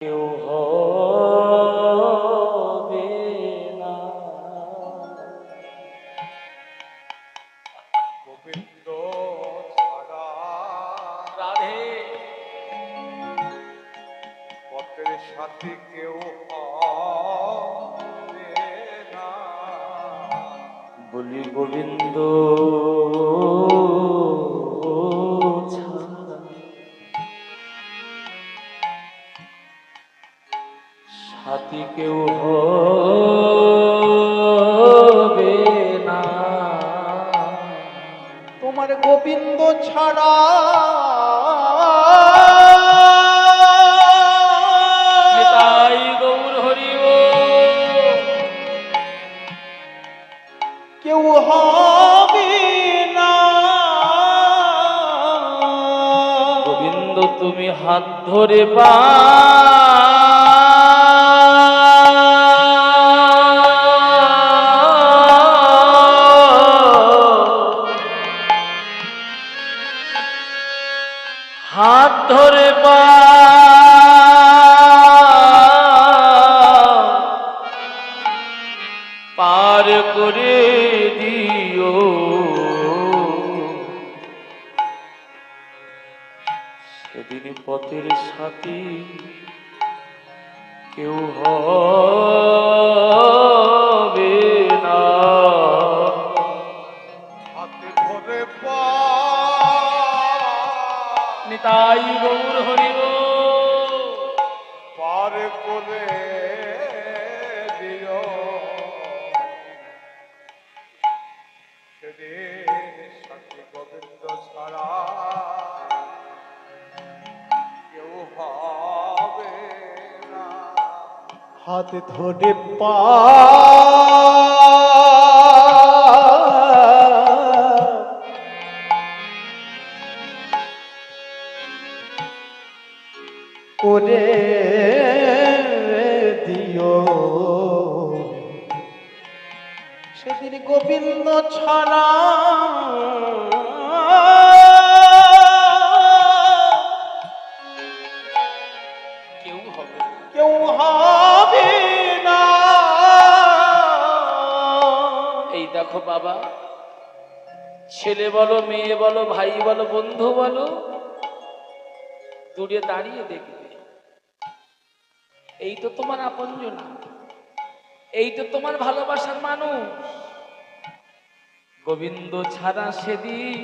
কেউ হবে না। গোবিন্দ ছাড়া রাধে পথের সাথী কেউ হবে না। বলি গোবিন্দ সাথী কেউ হবে না। তোমার গোবিন্দ ছাড়া নিতাই গৌর হরি কেউ হবে না। গোবিন্দ তুমি হাত ধরে পা হাত ধরে পা পার করে দিও। সেদিন পথের সাথী কেউ হবে না। হাতে ধরে পা নিতাই গৌর হরি পার করে দিও। সেদিন সাথী গোবিন্দ ছাড়া কেউ হবে না। হাত ধরে পা করে দিও। সেদিন গোবিন্দ ছাড়া কেউ হবে না। কেউ হবে না। এই দেখো বাবা, ছেলে বলো, মেয়ে বলো, ভাই বলো, বন্ধু বলো, দূরে দাঁড়িয়ে দেখবে, এই তো তোমার আপনজনা, এই তো তোমার ভালোবাসার মানুষ। গোবিন্দ ছাড়া সেদিন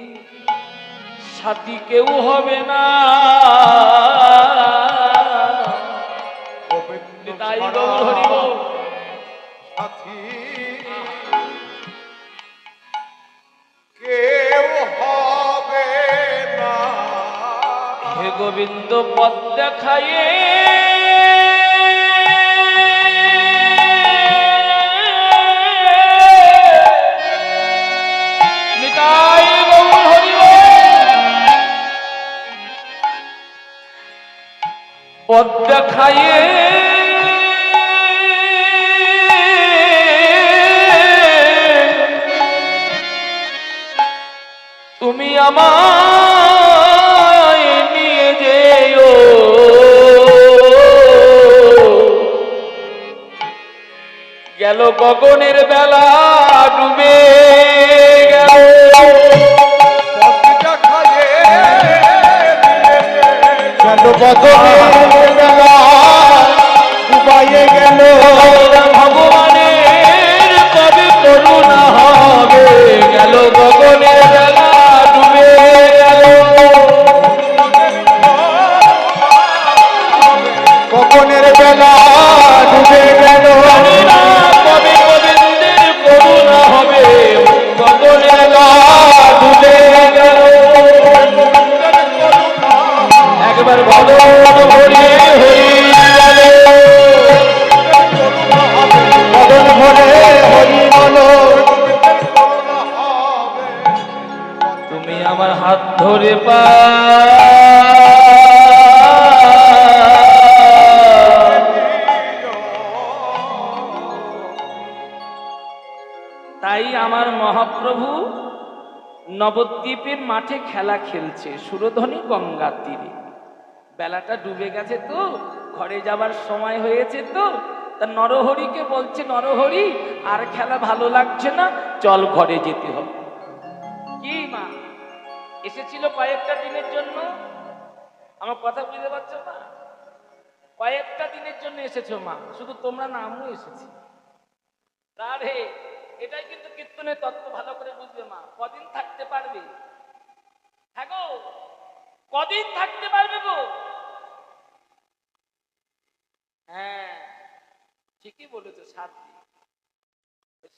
সাথী কেউ হবে না। গোবিন্দ তাই ছাড়া গৌর হরি বল। সাথী কেউ হবে না। হে গোবিন্দ পথ দেখায়ে নিতাই গৌর হরি বল। পথ দেখায়ে তুমি আমায় নিয়ে যেও। গেল গগনের বেলা ডুবে গেল, পথটা খায়ে গেল গগনের বেলা ডুবাইয়ে গেল। ভগবানের কবে করুণা হবে, গেল গগনের বেলা ডুবে গেল। গগনের বেলা ডুবে গেল। জানি না কবে গোবিন্দের করুণা হবে, গগনের বেলা ডুবে গেল। একবার বলো হরি হরি বলো, বদন ভরে হরি বলো। তুমি আমার হাত ধরে পা তাই আমার মহাপ্রভু নবদ্বীপের মাঠে খেলা খেলছে, সুরধ্বনি গঙ্গার তীরে। বেলাটা ডুবে গেছে তো ঘরে যাবার সময় হয়েছে তো, তা নরহরিকে বলছে, নরহরি আর খেলা ভালো লাগছে না, চল ঘরে যেতে হবে। কি মা এসেছিল কয়েকটা দিনের জন্য? আমার কথা বুঝতে পারছো না? কয়েকটা দিনের জন্য এসেছো মা, শুধু তোমরা না, আমিও এসেছি। রাধে, এটাই কিন্তু কীর্তনের তত্ত্ব, ভালো করে বুঝবে মা। কদিন থাকতে পারবে? হ্যাঁ গো, কদিন থাকতে পারবে গো? হ্যাঁ ঠিকই বলেছো, 7 দিন।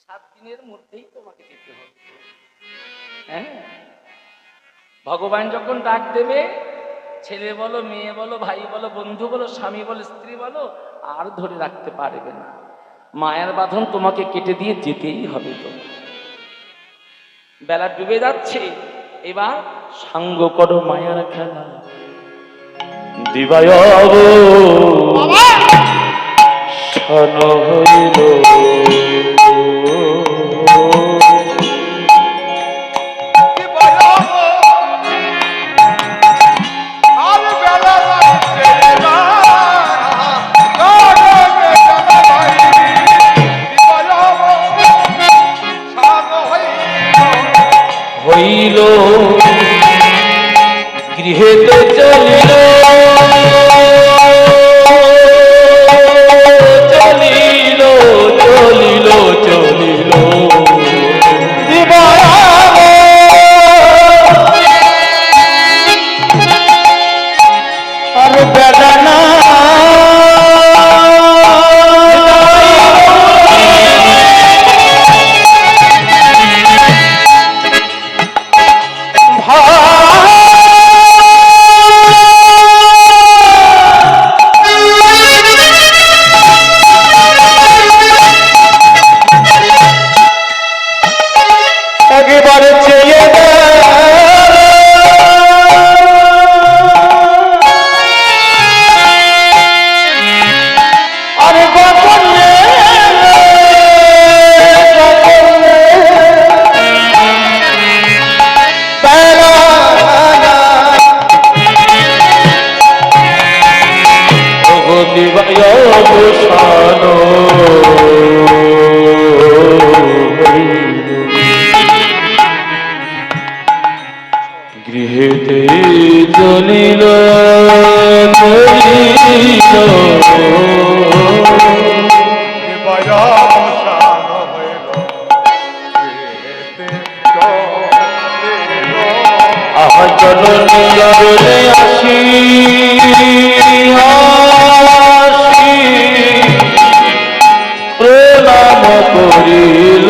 7 দিনের মধ্যেই তোমাকে যেতে হবে। হ্যাঁ, ভগবান যখন ডাক দেবে, ছেলে বলো, মেয়ে বলো, ভাই বলো, বন্ধু বলো, স্বামী বলো, স্ত্রী বলো, আর ধরে রাখতে পারবে না। মায়ার বাঁধন তোমাকে কেটে দিয়ে যেতেই হবে। তো বেলা ডুবে যাচ্ছে, এবার সাঙ্গ করো মায়ার খেলা। দিবায় শন হইল আর বেলা লাগছে না, হইল গৃহেতে চলিল, চলিল চলিল চলিল আর বেদনা একেবারে চেয়ে আরে গোপনে গৃহেতে চলিল আমার জননী আসি প্রণাম করিল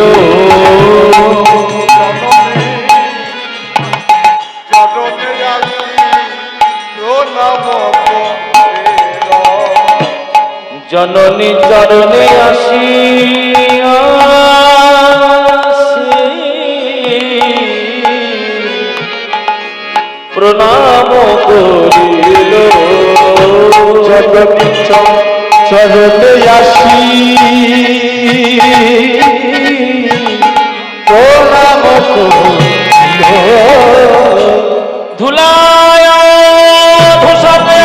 জননী চরণে আসি প্রণাম করিল জগনী চরণে আসি প্রণাম করিল ধুলায় ধূসরে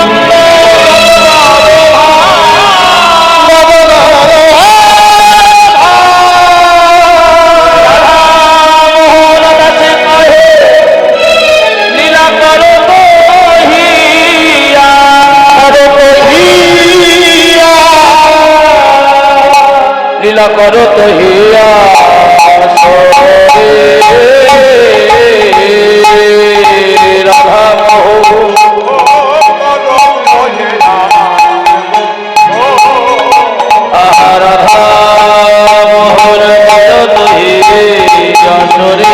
লীলা করো তো হিয়া রাধা রাধা মোহন করো তো যশোরে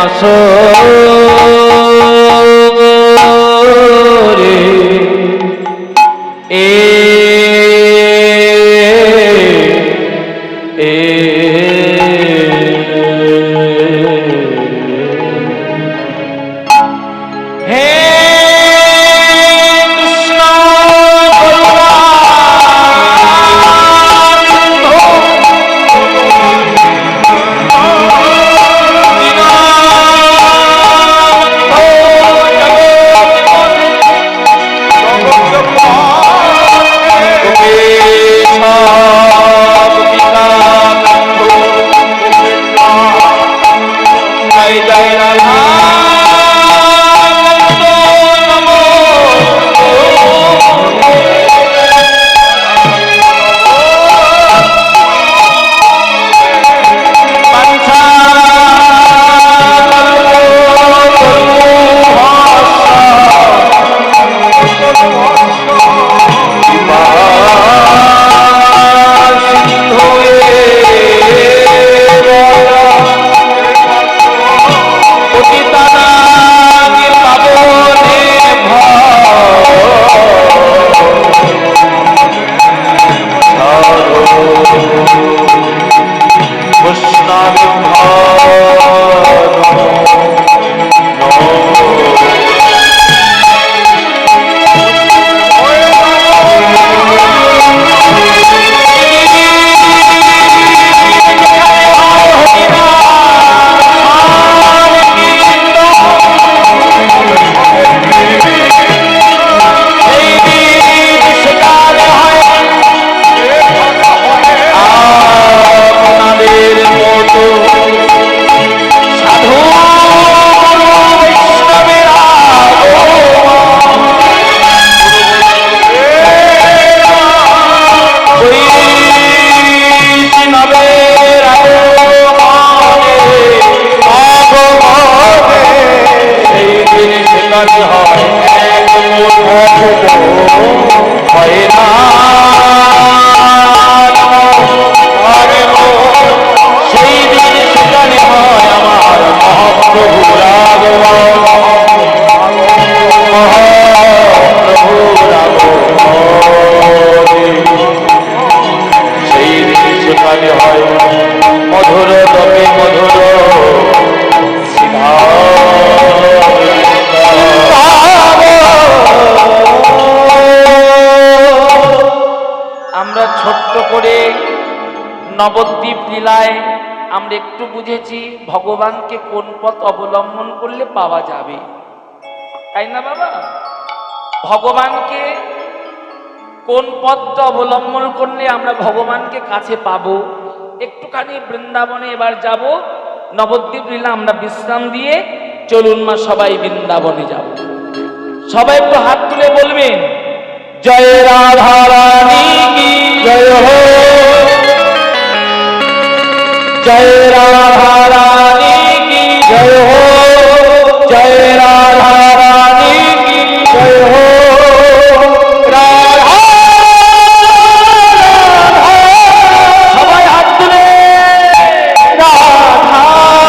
আসো রে এ সেখানে হয় হয় না সেই দিন সেখানে হয় আমার মহাপ্রভুর আগমন মহাপ্রভুর আগমন সেই দিন সেখানে হয় মধুর তপে মধুর আমরা ছোট্ট করে নবদ্বীপ লীলায় আমরা একটু বুঝেছি ভগবানকে কোন পথ অবলম্বন করলে পাওয়া যাবে, তাই না বাবা? ভগবানকে কোন পথটা অবলম্বন করলে আমরা ভগবানকে কাছে পাবো। একটুখানি বৃন্দাবনে এবার যাব, নবদ্বীপ লীলা আমরা বিশ্রাম দিয়ে চলুন মা সবাই বৃন্দাবনে যাব। সবাই একটু হাত তুলে বলবেন জয় রাধা রানী কি জয় হো, জয় রাধা রানী কি জয় হো, জয় রাধা রানী কি জয় হো। রাধা রাধা সবাই হাত তুলে রাধা রাধা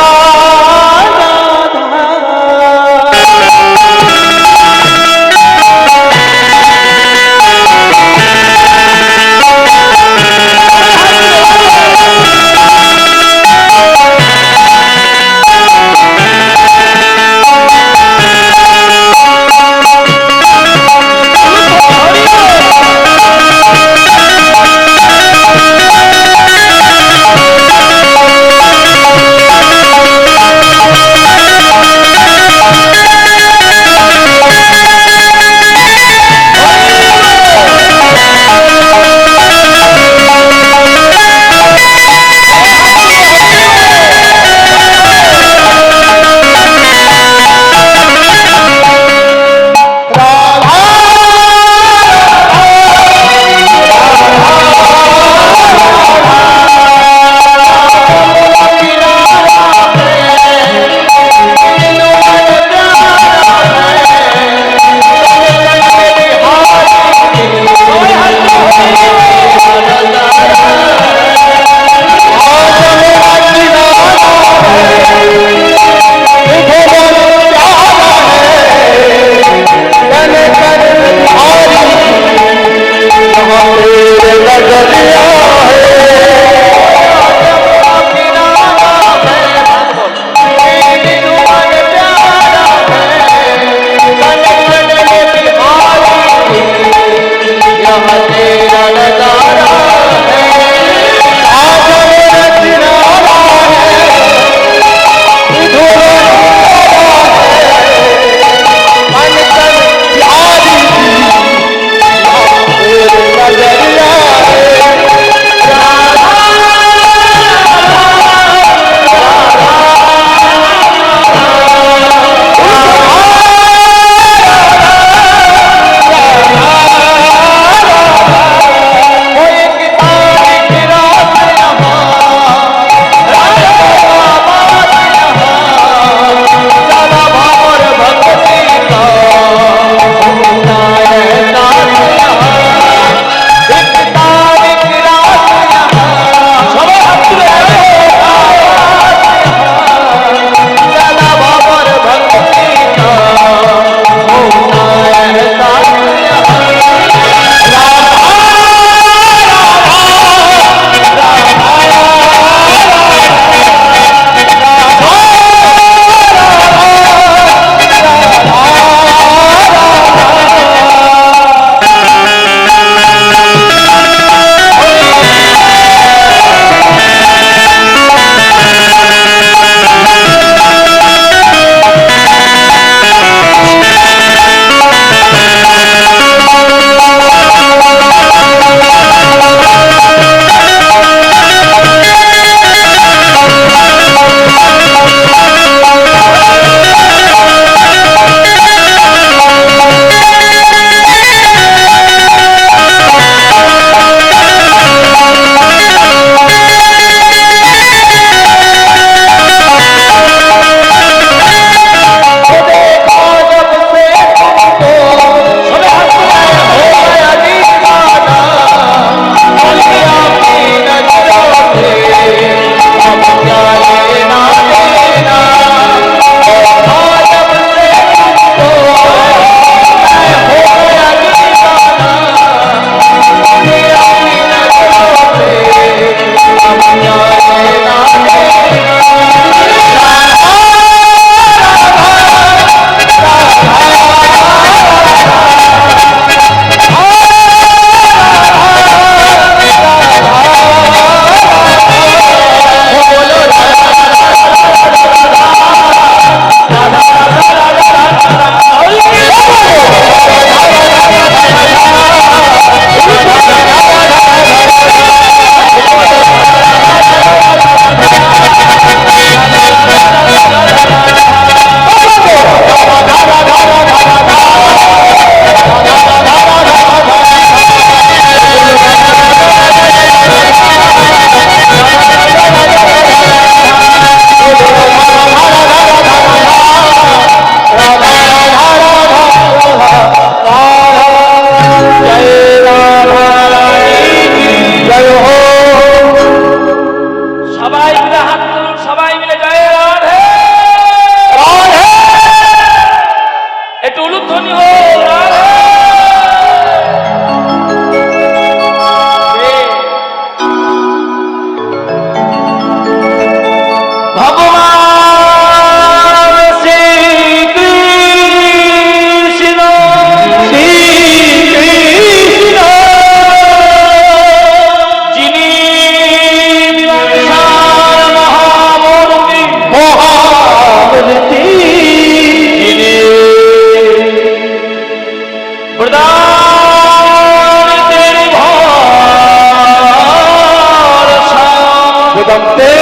দত্তে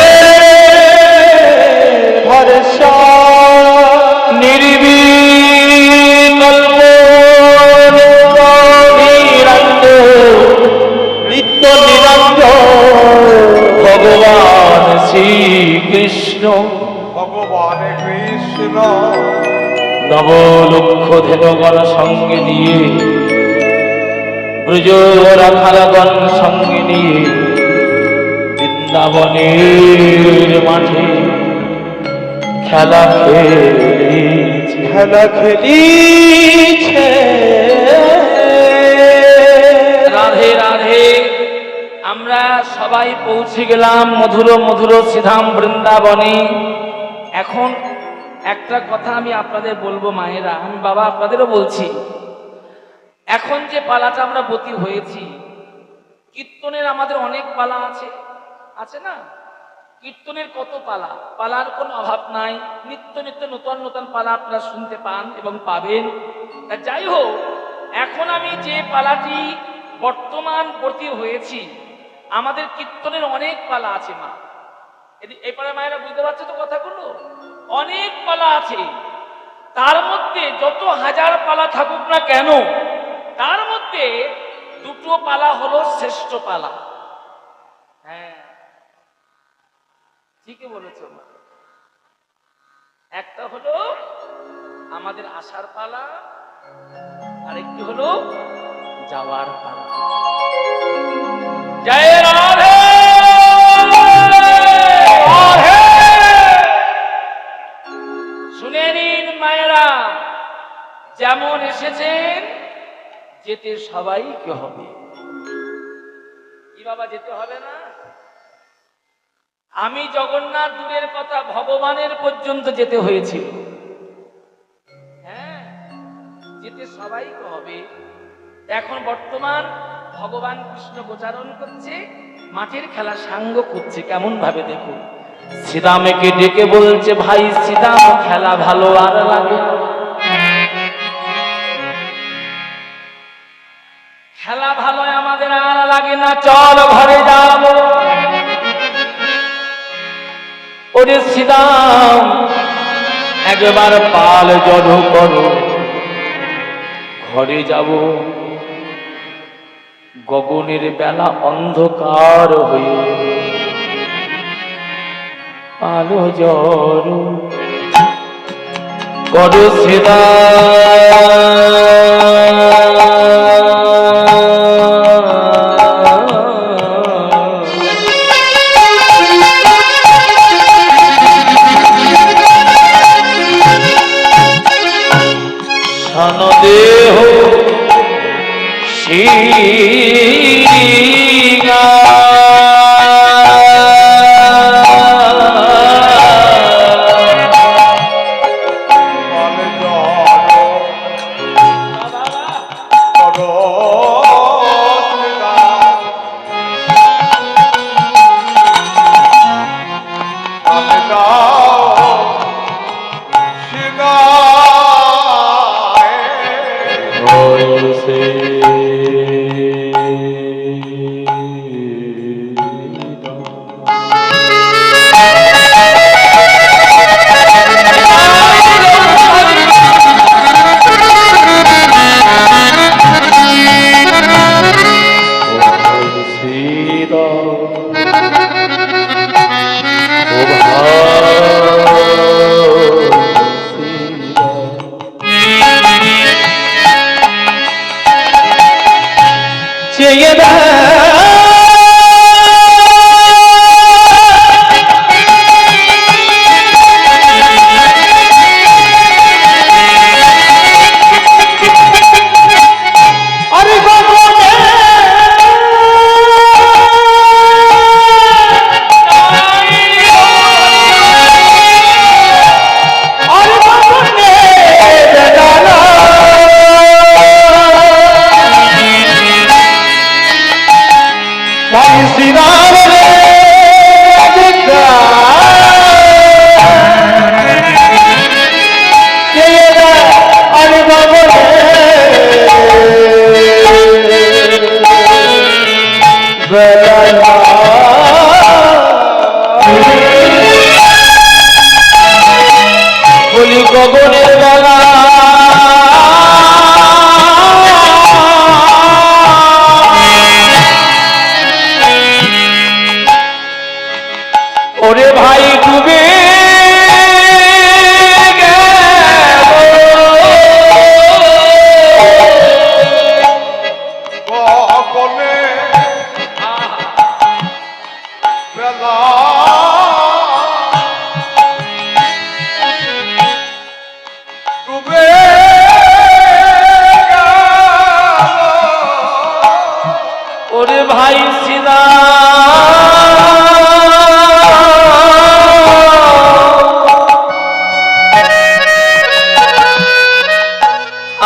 ভরসা নির্বিকল্প নিত্য নিরঞ্জন ভগবান শ্রীকৃষ্ণ ভগবান কৃষ্ণ নব লক্ষ ধেনুগণ সঙ্গে নিয়ে ব্রজ রাখালগণ সঙ্গে নিয়ে বৃন্দাবনের মাঠে খেলা খেলিছে রাধে রাধে। আমরা সবাই পৌঁছে গেলাম মধুর মধুর শ্রীধাম বৃন্দাবনে। এখন একটা কথা আমি আপনাদের বলবো মায়েরা, আমি বাবা আপনাদেরও বলছি, এখন যে পালাটা আমরা বতী হয়েছি, কীর্তনের আমাদের অনেক পালা আছে, আছে না? কীর্তনের কত পালা, পালার কোনো অভাব নাই, নিত্য নিত্য নতুন নতুন পালা আপনারা শুনতে পান এবং পাবেন। যাই হোক, এখন আমি যে পালাটি বর্তমান বতী হয়েছি, আমাদের কীর্তনের অনেক পালা আছে মা। এই পালা মায়েরা বুঝতে পারছে তো কথাগুলো? অনেক পালা আছে, তার মধ্যে যত হাজার পালা থাকুক না কেন, তার মধ্যে দুটো পালা হলো শ্রেষ্ঠ পালা। হ্যাঁ, ঠিকই বলেছো মা। একটা হলো আমাদের আসার পালা, আরেকটি হলো যাওয়ার পালা। জয় রাধে রাধে। শুনে নিন মায়েরা, যেমন এসেছেন যেতে সবাইকে হবে। কি বাবা, যেতে হবে না? আমি জগন্নাথ দূরের কথা, ভগবানের পর্যন্ত যেতে হয়েছিল। হ্যাঁ, যেতে সবাইকে হবে। এখন বর্তমান ভগবান কৃষ্ণ গোচারণ করছে, মাঠের খেলা সাঙ্গ করছে। কেমন ভাবে দেখুন, শ্রীরামকে ডেকে বলছে, ভাই শ্রীরাম, খেলা ভালো আর লাগে না, খেলা ভালো আমাদের আর লাগে না, চল ঘরে যাব। ওরে শ্রীরাম, একবার পাল জড়ো করো, ঘরে যাব। গগনের বেলা অন্ধকার হয়ে আলো জড়ো করো দেহ শিগা গগনের বেলা ওরে ভাই ডুবে গগনে বেলা ডুবে ওরে ভাই সিদা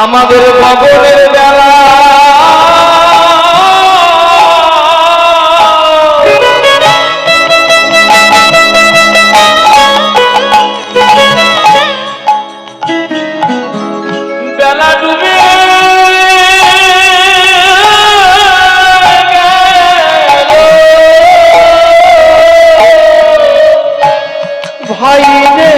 আমাদের গগনের বেলা বেলা ডুবে ভাই রে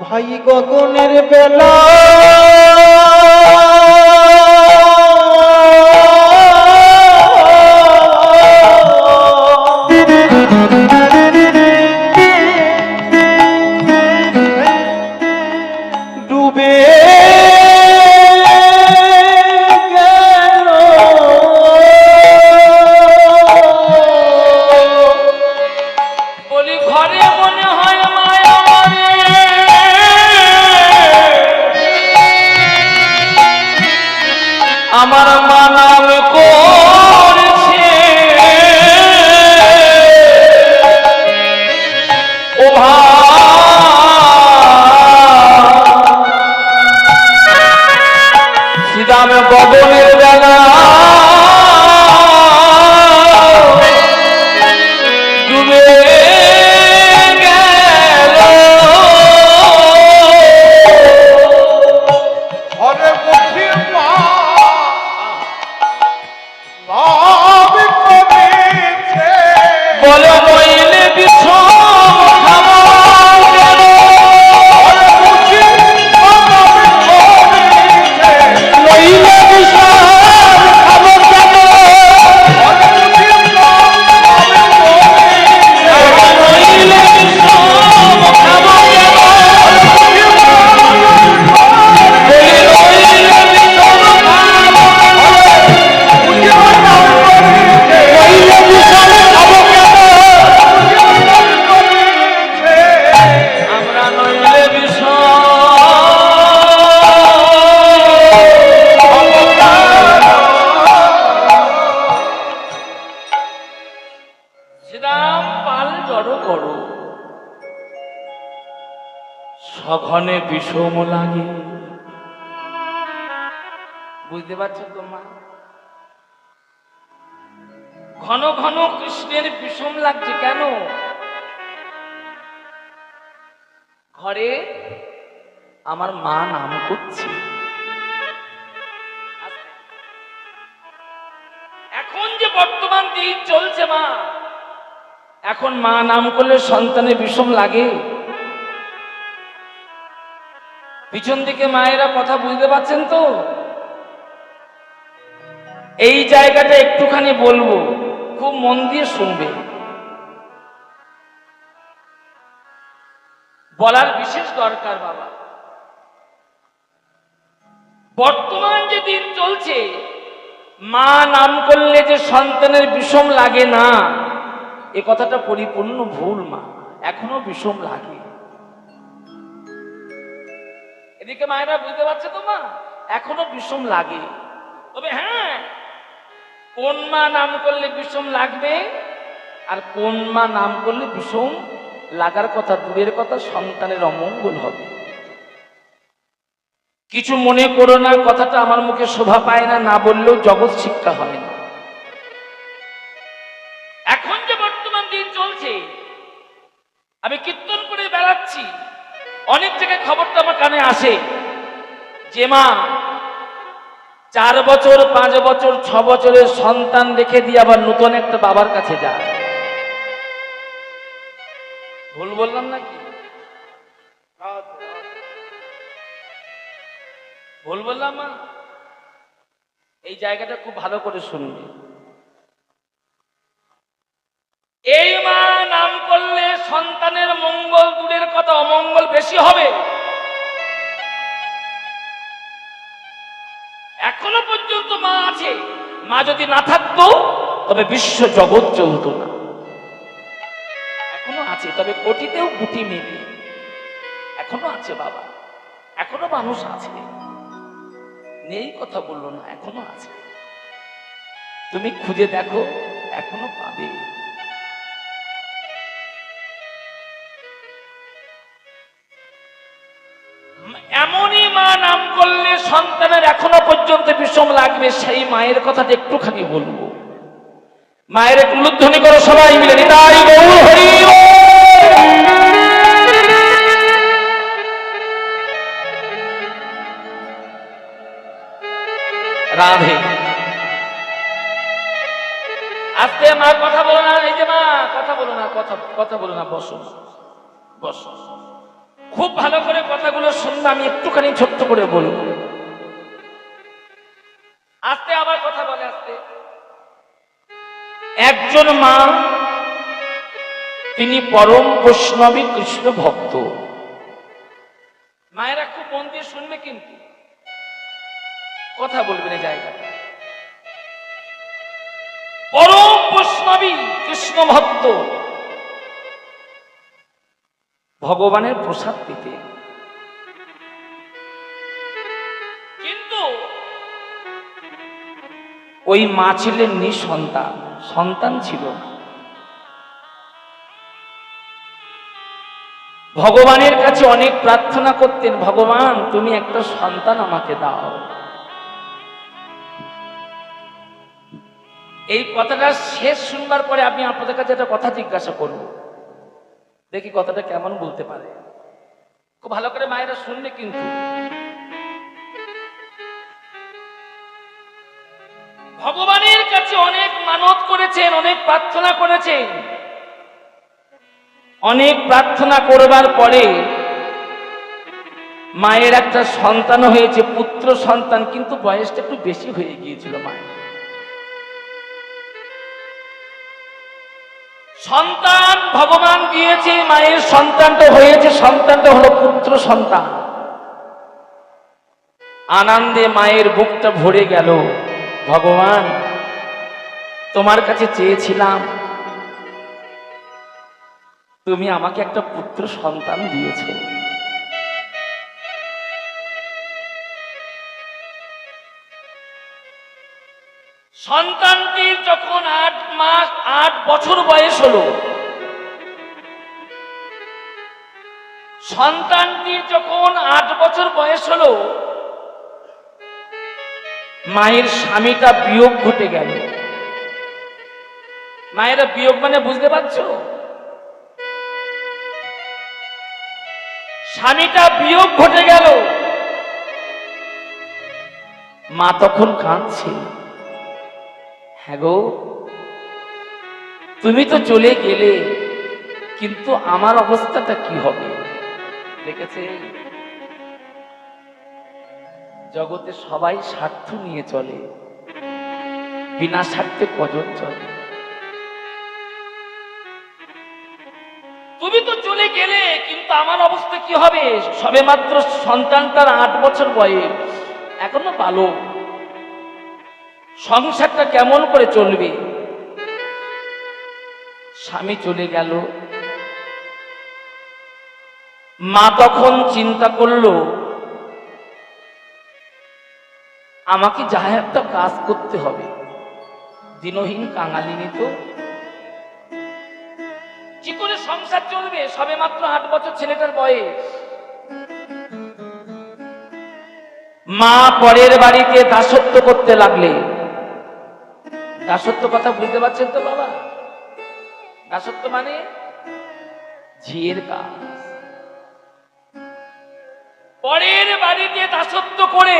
ভাই গগনের বেলা ডুবে গেল বলি ঘরে মনে হয় মায়া মরে আমার মানাম করছে ও সিদাম গগনের বেলা ডুবে গেল ঘরে বসে মা নাম করেছে বলে বইলে বিষম খাবো কেন? ঘরে বসে নাম করেছে নইলে বিষম খাবো কেন? ঘরে বসে নাম করেছে নইলে বিষম খাবো কেন? বলি নইলে বিষম খাবো নইলে বিষম খাবো কেন? আমরা নইলে বিষম শ্রীরাম পাল জড়ো করো সঘনে বিষম লাগে বুঝতে পারছো তোমা ঘন ঘন কৃষ্ণের বিষম লাগছে কেন? ঘরে আমার মা নাম করছে এখন যে বর্তমান দিন চলছে মা এখন মা নাম করলে সন্তানের বিষম লাগে পিছন দিকে মায়েরা কথা বুঝতে পারছেন তো এই জায়গাটা একটুখানি বলবো খুব মন দিয়ে শুনবে বলার বিশেষ দরকার বাবা বর্তমান যে দিন চলছে মা নাম করলে যে সন্তানের বিষম লাগে না এ কথাটা পরিপূর্ণ ভুল মা এখনো বিষম লাগে এদিকে মায়েরা বুঝতে পারছে তো মা এখনো বিষম লাগে তবে হ্যাঁ কোন মা নাম করলে বিষম লাগবে আর কোন মা নাম করলে বিষম লাগার কথা দূরের কথা সন্তানের অমঙ্গল হবে কিছু মনে করো না কথাটা আমার মুখে শোভা পায় না না বললেও জগৎ শিক্ষা হয় না এখন যে বর্তমান দিন চলছে আমি কীর্তন করে বেড়াচ্ছি অনেক জায়গায় খবরটা আমার কানে আসে যে মা 4 বছর 5 বছর 6 বছরের সন্তান রেখে দিয়ে আবার নতুন একটা বাবার কাছে যায়। ভুল বললাম নাকি? ভুল বললাম মা? এই জায়গাটা খুব ভালো করে শুনবে। এই মা নাম করলে সন্তানের মঙ্গল দূরের কথা অমঙ্গল বেশি হবে। এখনো পর্যন্ত মা আছে, মা যদি না থাকতো তবে বিশ্ব জগৎ চলতো না। এখনো আছে, তবে কোটিতেও গুটি মেলে এখনো আছে বাবা, এখনো মানুষ আছে, নেই কথা বললো না, এখনো আছে। তুমি খুঁজে দেখো, এখনো পাবে। এমনই মা নাম করলে সন্তানের এখনো পর্যন্ত বিষম লাগবে, সেই মায়ের কথাটা একটুখানি বলবো। মায়ের একটু উলুধ্বনি করো সবাই মিলে, নিতাই গৌর হরি বল। রাধে। আস্তে মা কথা বলো না, এই যে মা কথা বলো না, কথা বলো না, বসো বসো। খুব ভালো করে কথাগুলো শুনবে, আমি একটুখানি ছোট্ট করে বলবো। আস্তে আবার কথা বলে, আস্তে। একজন মা, তিনি পরম বৈষ্ণবী কৃষ্ণ ভক্ত। মায়েরা খুব মন দিয়ে শুনবে, কিন্তু কথা বলবেন এই জায়গায়। পরম বৈষ্ণবী কৃষ্ণ ভক্ত, ভগবানের প্রসাদ পেতে, কিন্তু ওই মা ছিলেন নিঃসন্তান, সন্তান ছিল না। ভগবানের কাছে অনেক প্রার্থনা করতেন, ভগবান তুমি একটা সন্তান আমাকে দাও। এই কথাটা শেষ শুনবার পরে আমি আপনাদের কাছে একটা কথা জিজ্ঞাসা করব, দেখি কথাটা কেমন বলতে পারে। খুব ভালো করে মায়েরা শুনবে কিন্তু। ভগবানের কাছে অনেক মানত করেছেন, অনেক প্রার্থনা করেছেন। অনেক প্রার্থনা করবার পরে মায়ের একটা সন্তান হয়েছে, পুত্র সন্তান, কিন্তু বয়সটা একটু বেশি হয়ে গিয়েছিল মায়ের। সন্তান ভগবান দিয়েছে, মায়ের সন্তানটা হয়েছে, সন্তানটা হলো পুত্র সন্তান। আনন্দে মায়ের বুকটা ভরে গেল, ভগবান তোমার কাছে চেয়েছিলাম, তুমি আমাকে একটা পুত্র সন্তান দিয়েছ। সন্তানটির যখন 8 মাস 8 বছর বয়স হলো, সন্তানটির যখন 8 বছর বয়স হলো, মায়ের স্বামীটা বিয়োগ ঘটে গেল। মায়েরা বিয়োগ মানে বুঝতে পারছো? স্বামীটা বিয়োগ ঘটে গেল। মা তখন কাঁদছে, হ্যাঁ গো তুমি তো চলে গেলে, কিন্তু আমার অবস্থাটা কি হবে? দেখেছে, জগতে সবাই স্বার্থ নিয়ে চলে, বিনা স্বার্থে কজন চলে। তুমি তো চলে গেলে, কিন্তু আমার অবস্থা কি হবে? সবে মাত্র সন্তানটার 8 বছর বয়স, এখনো ভালো, সংসারটা কেমন করে চলবে? স্বামী চলে গেল। মা তখন চিন্তা করলো, আমাকে যা একটা কাজ করতে হবে। দিনহীন কাঙালিনী তো, কি করে সংসার চলবে? সবে মাত্র 8 বছর ছেলেটার বয়স। মা পরের বাড়িতে দাসত্ব করতে লাগলে। দাসত্ব কথা বুঝতে পারছেন তো বাবা? দাসত্ব মানে ঝিয়ের কাজ। পরের বাড়িতে দাসত্ব করে,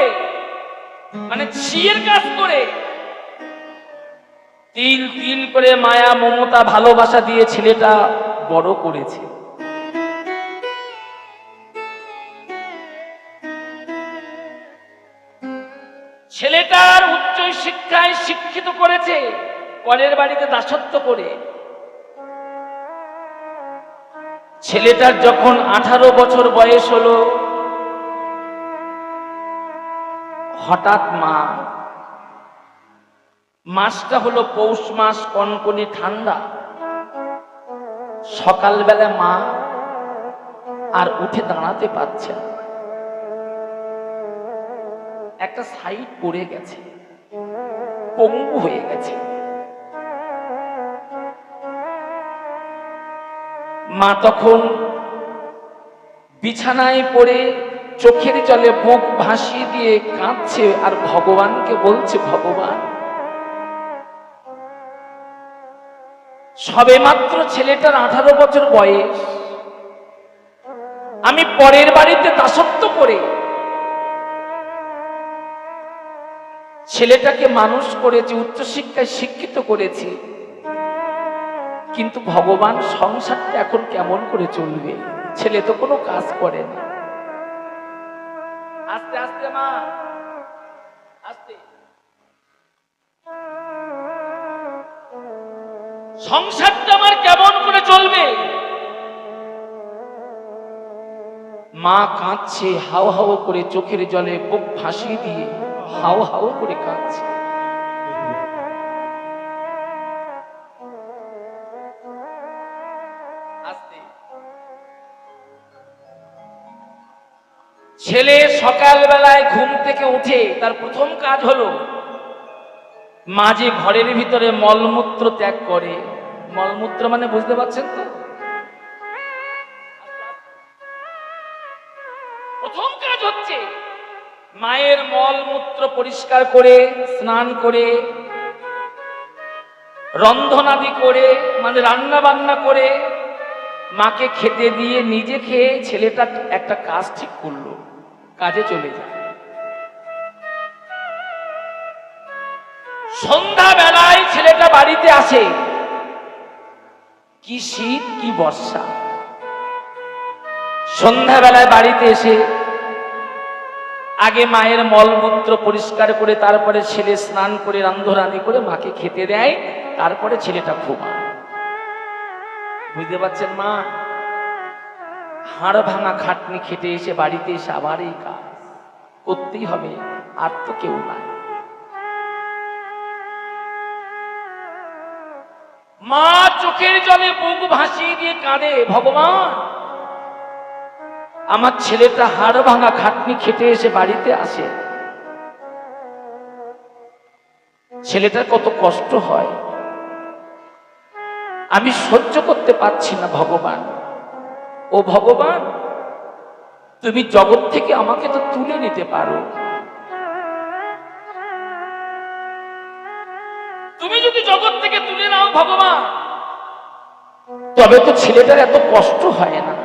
মানে ঝিয়ের কাজ করে, তিল তিল করে মায়া মমতা ভালোবাসা দিয়ে ছেলেটা বড় করেছে। ছেলেটার উচ্চ শিক্ষায় শিক্ষিত করেছে পরের বাড়িতে দাসত্ব করে। ছেলেটার যখন 18 বছর বয়স হলো, হঠাৎ মাসটা হলো পৌষ মাস, কনকনে ঠান্ডা। সকালবেলা মা আর উঠে দাঁড়াতে পারছে না, একটা সাইড পড়ে গেছে, পঙ্গু হয়ে গেছে। মা তখন বিছানায় পড়ে চোখের জলে বুক ভাসিয়ে দিয়ে কাঁদছে আর ভগবানকে বলছে, ভগবান, সবে মাত্র ছেলেটার 18 বছর বয়স, আমি পরের বাড়িতে দাসত্ব করে ছেলেটাকে মানুষ করেছি, উচ্চশিক্ষায় শিক্ষিত করেছি, কিন্তু ভগবান সংসারটা এখন কেমন করে চলবে? ছেলে তো কোনো কাজ করে না। আস্তে আস্তে মা, আস্তে। সংসারটা আমার কেমন করে চলবে? মা কাঁদছে, হাও হাও করে, চোখের জলে বুক ভাসিয়ে দিয়ে হাও হাও করে কাঁদছে। ছেলে সকালবেলায় ঘুম থেকে উঠে তার প্রথম কাজ হলো, মা যে ঘরের ভিতরে মলমূত্র ত্যাগ করে, মলমূত্র মানে বুঝতে পারছেন তো, প্রথম কাজ হচ্ছে মায়ের মলমূত্র পরিষ্কার করে, স্নান করে, রন্ধনাদি করে, মানে রান্না বান্না করে মাকে খেতে দিয়ে নিজে খেয়ে ছেলেটা একটা কাজ ঠিক করলো, কাজে চলে যায়। সন্ধ্যা বেলায় ছেলেটা বাড়িতে আসে, কি শীত কি বর্ষা। সন্ধ্যা বেলায় বাড়িতে এসে আগে মায়ের মলমূত্র পরিষ্কার করে, তারপরে ছেলে স্নান করে রান্ধরানি করে মাকে খেতে দেয়, তারপরে ছেলেটা ঘুমায়। বুঝতে পারছেন মা? হাড় ভাঙা খাটনি খেটে এসে বাড়িতে এসে আবার এই কাজ করতেই হবে, আর তো কেউ নাই। মা চোখের জলে বুক ভাসিয়ে দিয়ে কাঁদে, ভগবান, আমার ছেলেটা হাড় ভাঙা খাটনি খেটে এসে বাড়িতে আসে, ছেলেটার কত কষ্ট হয়, আমি সহ্য করতে পারছি না ভগবান। ও ভগবান, তুমি জগৎ থেকে আমাকে তো তুলে নিতে পারো, তুমি যদি জগৎ থেকে তুলে নাও ভগবান, তবে তো ছেলেটার এত কষ্ট হয় না।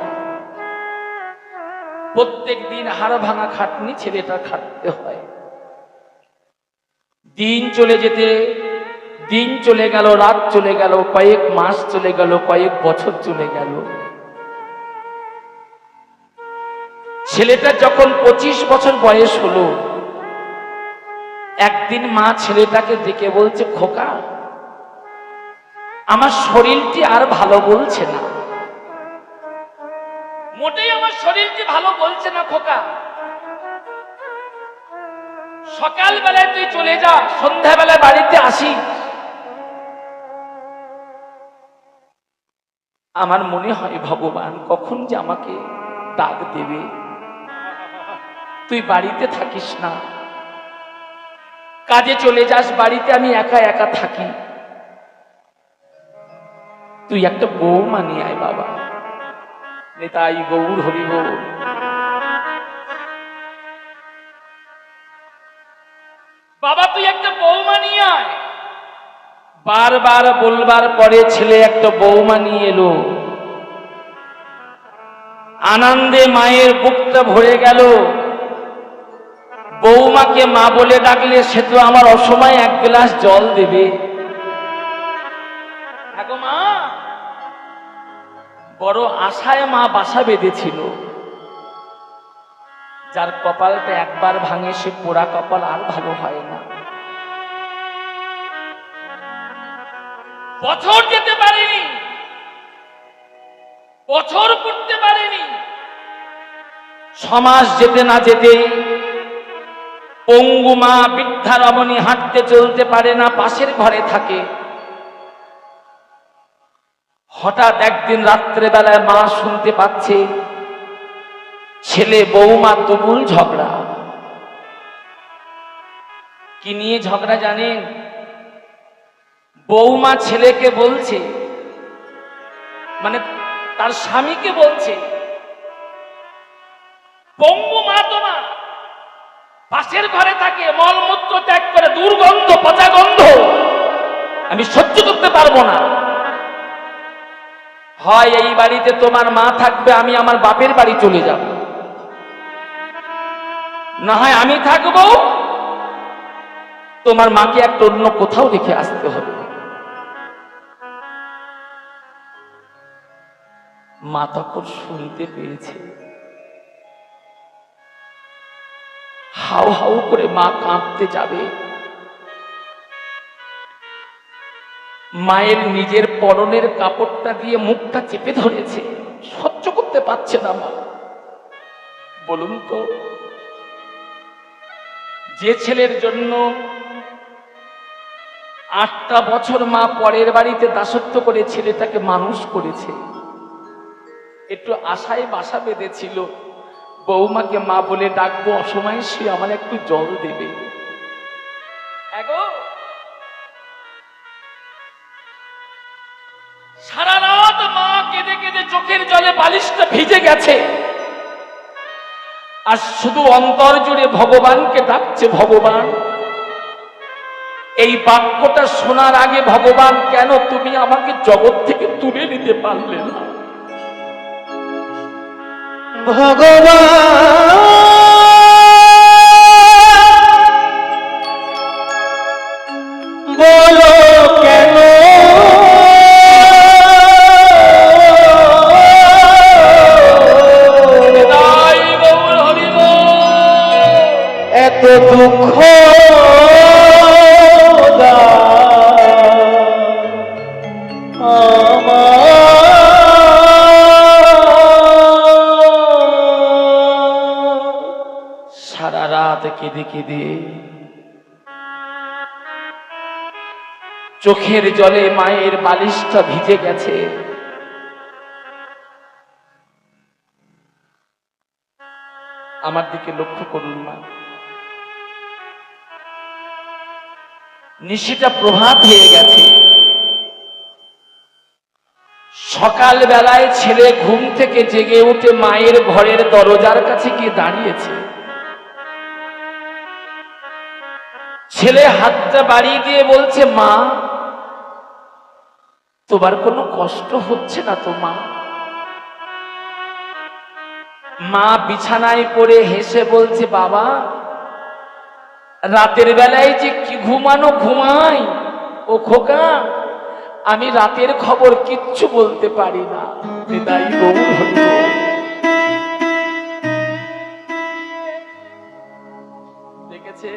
প্রত্যেক দিন হাড় ভাঙা খাটনি ছেলেটা খাটতে হয়। দিন চলে যেতে, দিন চলে গেল, রাত চলে গেল, কয়েক মাস চলে গেল, কয়েক বছর চলে গেল। ছেলেটা যখন 25 বছর বয়স হলো, একদিন মা ছেলেটাকে ডেকে বলছে, খোকা, আমার শরীরটি আর ভালো বলছে না, মোটেই আমার শরীরটি ভালো বলছে না খোকা, সকাল বেলায় তুই চলে যা, সন্ধ্যাবেলায় বাড়িতে আসি। আমার মনে হয় ভগবান কখন যে আমাকে ডাক দেবে, তুই বাড়িতে থাকিস না, কাজে চলে যাস, বাড়িতে আমি একা একা থাকি, তুই একটা বৌমা নিয়ে আয় বাবা। নেতাই গৌর হরি বল। বাবা তুই একটা বৌমা নিয়ে আয়। বারবার বলবার পরে ছেলে একটা বৌমা নিয়ে এলো। আনন্দে মায়ের বুকটা ভরে গেল। বৌমাকে মা বলে ডাকলে সে তো আমার অসময়ে এক গ্লাস জল দেবে। দেখো মা, বড় আশায় মা বাসা বেঁধেছিল। যার কপালটা একবার ভাঙে সে পোড়া কপাল আর ভালো হয় না। বছর যেতে পারেনি, বছর করতে পারেনি, সমাজ যেতে না যেতে পঙ্গু মা বৃদ্ধা রমণী হাঁটতে চলতে পারে না, পাশের ঘরে থাকে। হঠাৎ একদিন রাত্রে বেলায় মা শুনতে পাচ্ছে ছেলে বৌমা তুমুল ঝগড়া। কি নিয়ে ঝগড়া জানেন? বৌমা ছেলেকে বলছে, মানে তার স্বামীকে বলছে, পঙ্গু মা তোমার পাশের ঘরে থাকে, মলমূত্র ত্যাগ করে, দুর্গন্ধ, পচা গন্ধ, আমি সহ্য করতে পারবো না। হয় এই বাড়িতে তোমার মা থাকবে, আমি আমার বাপের বাড়ি চলে যাব, না হয় আমি থাকবো, তোমার মাকে একটা অন্য কোথাও রেখে আসতে হবে। মা তখন শুনতে পেয়েছে। হাউ হাউ করে মা কাঁদতে যাবে। মায়ের নিজের পরনের কাপড়টা দিয়ে মুখটা চেপে ধরেছে, সহ্য করতে পারছে না মা। বলুন তো, যে ছেলের জন্য 8টা বছর মা পরের বাড়িতে দাসত্ব করে ছেলেটাকে মানুষ করেছে, একটু আশায় বাসা বেঁধেছিল বৌমাকে মা বলে ডাকবো, অসময়ে সে আমার একটু জল দেবে। সারা রাত মা কেঁদে কেঁদে চোখের জলে বালিশটা ভিজে গেছে, আর শুধু অন্তর জুড়ে ভগবানকে ডাকছে, ভগবান। এই বাক্যটা শোনার আগে, ভগবান কেন তুমি আমাকে জগৎ থেকে তুলে নিতে পারলে না? ভগবান বলো কেন এত দুঃখ সারা রাত কেঁদে কেঁদে চোখের জলে মায়ের বালিশটা ভিজে গেছে। আমার দিকে লক্ষ্য করুন মা, নিশিটা প্রভাত হয়ে গেছে। সকাল বেলায় ছেলে ঘুম থেকে জেগে উঠে মায়ের ঘরের দরজার কাছে গিয়ে দাঁড়িয়েছে। ছেলে হাতটা বাড়িয়ে দিয়ে বলছে, মা তোমার কোনো কষ্ট হচ্ছে না তো মা? মা বিছানায় পড়ে হেসে বলছে, বাবা রাতের বেলায় যে কি ঘুমানো ঘুমাই ও খোকা, আমি রাতের খবর কিচ্ছু বলতে পারি না। তাই দেখেছে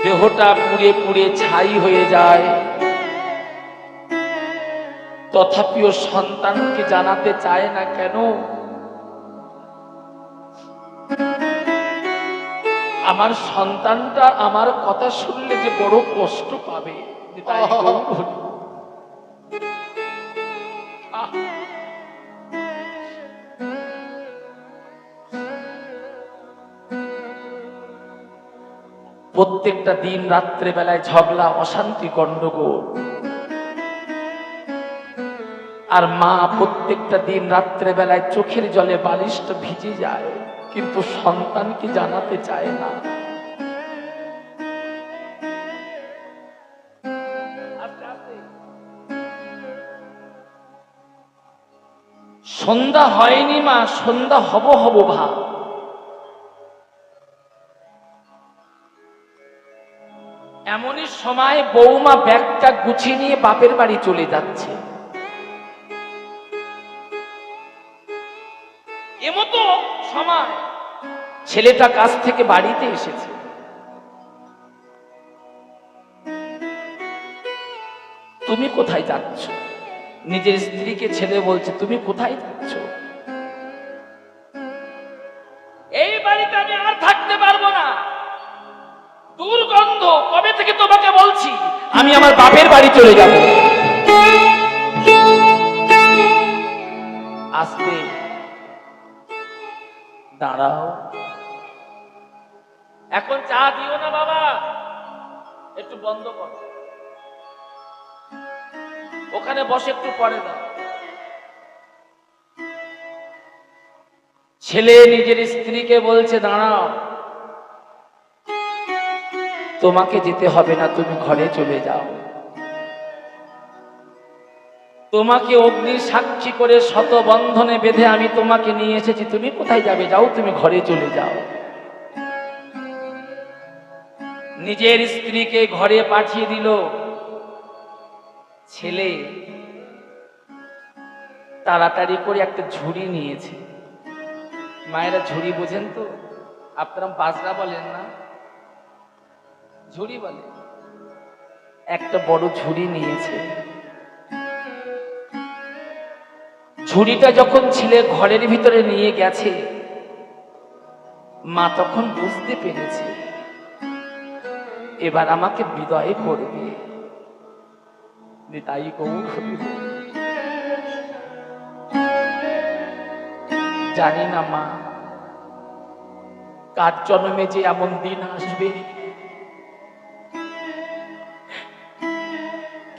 দেহটা পুড়ে পুড়ে ছাই হয়ে যায়, তথাপিও সন্তানকে জানাতে চায় না কেন? আমার সন্তানটা আমার কথা শুনলে যে বড় কষ্ট পাবে। তাই প্রত্যেকটা দিন রাত্রে বেলায় ঝগড়া, অশান্তি, গন্ডগোল। আর মা প্রত্যেকটা দিন রাত্রে বেলায় চোখের জলে বালিশটা ভিজে যায়, কিন্তু সন্তানকে জানাতে চায় না। সন্ধ্যা হয়নি মা, সন্ধ্যা হব হব ভাব। এমনই সময় বৌমা ব্যাগটা গুছিয়ে নিয়ে বাপের বাড়ি চলে যাচ্ছে। এমতো সময় ছেলেটা কাছ থেকে বাড়িতে এসেছে। তুমি কোথায় যাচ্ছ? নিজের স্ত্রীকে ছেলে বলছে, তুমি কোথায় যাচ্ছ? এই বাড়িতে আমি আর থাকতে পারবো না, দুর্গন্ধ। কবে থেকে তোমাকে বলছি আমি আমার বাপের বাড়ি চলে যাব। আস্তে, দাঁড়াও, এখন চা দিও না বাবা, একটু বন্ধ কর, ওখানে বসে একটু পরে দাও। ছেলে নিজের স্ত্রীকে বলছে, দাঁড়াও, তোমাকে যেতে হবে না, তুমি ঘরে চলে যাও। তোমাকে অগ্নি সাক্ষী করে শত বন্ধনে বেঁধে আমি তোমাকে নিয়ে এসেছি, তুমি কোথায় যাবে? যাও, তুমি ঘরে চলে যাও। নিজের স্ত্রীকে ঘরে পাঠিয়ে দিল। ছেলে তাড়াতাড়ি করে একটা ঝুড়ি নিয়েছে। মায়েরা ঝুড়ি বোঝেন তো? আপনারা বাজরা বলেন না, ঝুড়ি বলে। একটা বড় ঝুড়ি নিয়েছে। ঝুড়িটা যখন ছেলে ঘরের ভিতরে নিয়ে গেছে, মা তখন বুঝতে পেরেছে এবার আমাকে বিদায় করবে। তাই জানি না মা, কার জন্মে যে এমন দিন আসবে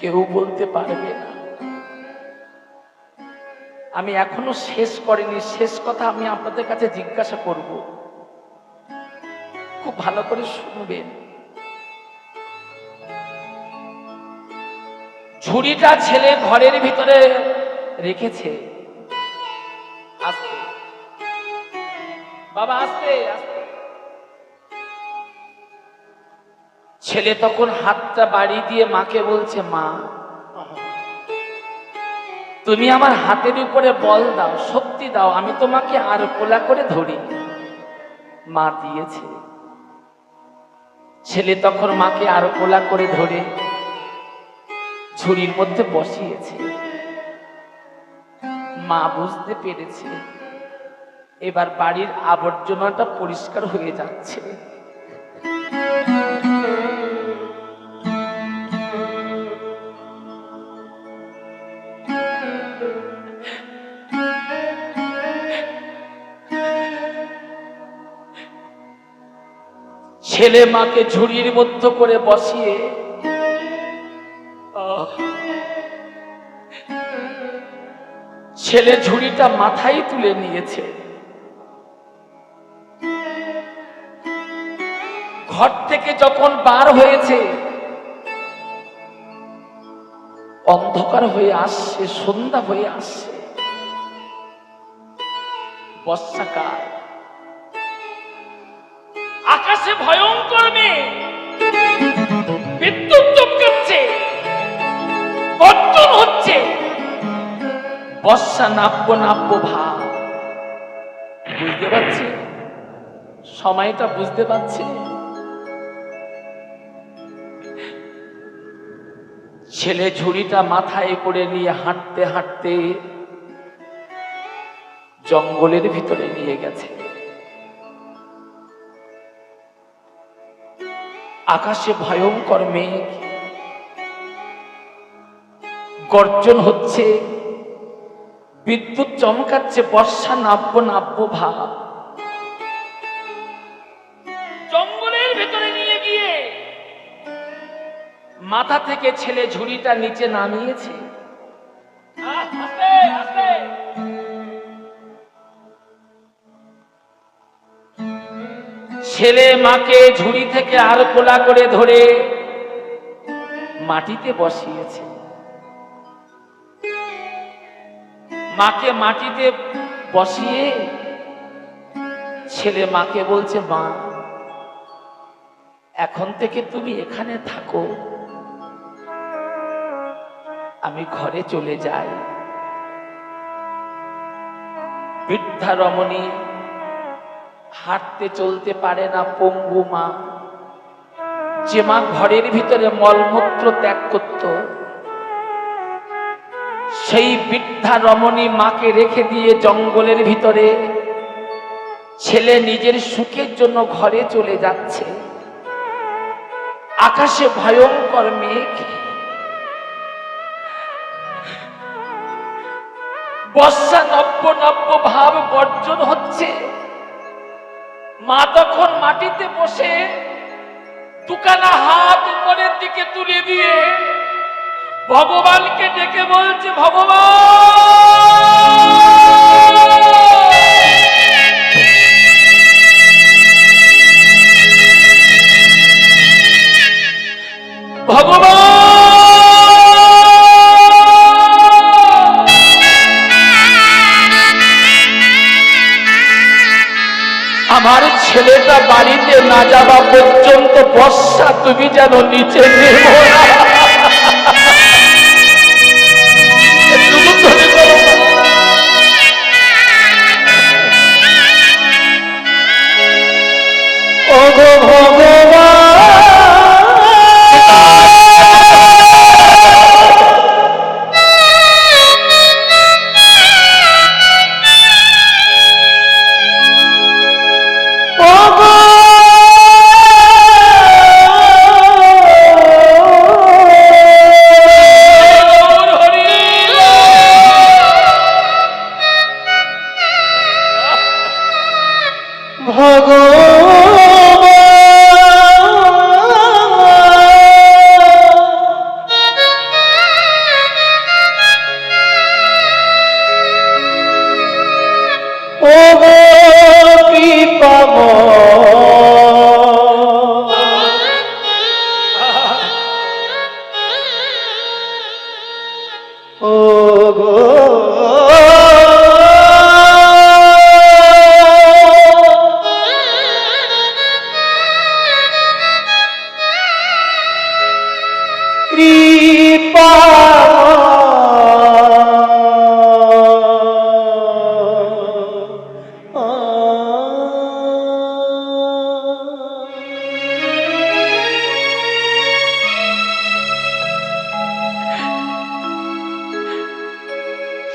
কেউ বলতে পারবে না। আমি এখনো শেষ করিনি, শেষ কথা আমি আপনাদের কাছে জিজ্ঞাসা করব, খুব ভালো করে শুনবেন। ঝুড়িটা ছেলে ঘরের ভিতরে রেখেছে। আস্তে বাবা, আস্তে আস্তে। ছেলে তখন হাতটা বাড়ি দিয়ে মাকে বলছে, মা তুমি আমার হাতের উপরে বল দাও, শক্তি দাও, আমি তোমাকে আর কোলা করে ধরি। মা দিয়েছে। ছেলে তখন মাকে আর কোলা করে ধরে ঝুড়ির মধ্যে বসিয়েছে। মা বুঝতে পেরেছে এবার বাড়ির আবর্জনাটা পরিষ্কার হয়ে যাচ্ছে। ছেলে মাকে ঝুড়ির মধ্যে করে বসিয়ে ছেলে ঝুড়িটা মাথায় তুলে নিয়েছে। ঘর থেকে যখন বার হয়েছে, অন্ধকার হয়ে আসছে, সন্ধ্যা হয়ে আসছে, বর্ষাকাল, আকাশে ভয়ঙ্কর মেঘ, বিদ্যুৎ চমকাচ্ছে, গর্জন হচ্ছে, বর্ষা নাব্য নাব্য ভাব। বুঝতে পারছি সময়টা, বুঝতে পারছি। ছেলে ঝুড়িটা মাথায় করে নিয়ে হাঁটতে হাঁটতে জঙ্গলের ভিতরে নিয়ে গেছে। আকাশে ভয়ঙ্কর মেঘ, গর্জন হচ্ছে, বিদ্যুৎ চমকাচ্ছে, বর্ষা নাব্য নাব্য ভাব। জঙ্গলের ভেতরে নিয়ে গিয়ে মাথা থেকে ছেলে ঝুড়িটা নিচে নামিয়েছে। আস্তে আস্তে ছেলে মাকে ঝুড়ি থেকে আর কোলা করে ধরে মাটিতে বসিয়েছে। মাকে মাটিতে বসিয়ে ছেলে মাকে বলছে, মা এখন থেকে তুমি এখানে থাকো, আমি ঘরে চলে যাই। বৃদ্ধা রমণী হাঁটতে চলতে পারে না, পঙ্গু মা, যে মা ঘরের ভিতরে মলমূত্র ত্যাগ করত, সেই বৃদ্ধা রমণী মাকে রেখে দিয়ে জঙ্গলের ভিতরে ছেলে নিজের সুখের জন্য ঘরে চলে যাচ্ছে। আকাশে ভয়ঙ্কর মেঘ, বর্ষা নব্য নব্য ভাব বর্জন হচ্ছে। মা তখন মাটিতে বসে দুখানা হাত উপরের দিকে তুলে দিয়ে ভগবানকে ডেকে বলছে, ভগবান, আমার ছেলেটা বাড়িতে না যাওয়া পর্যন্ত বর্ষা তুমি যেন নিচে নেমো না। ওগো ভগবান,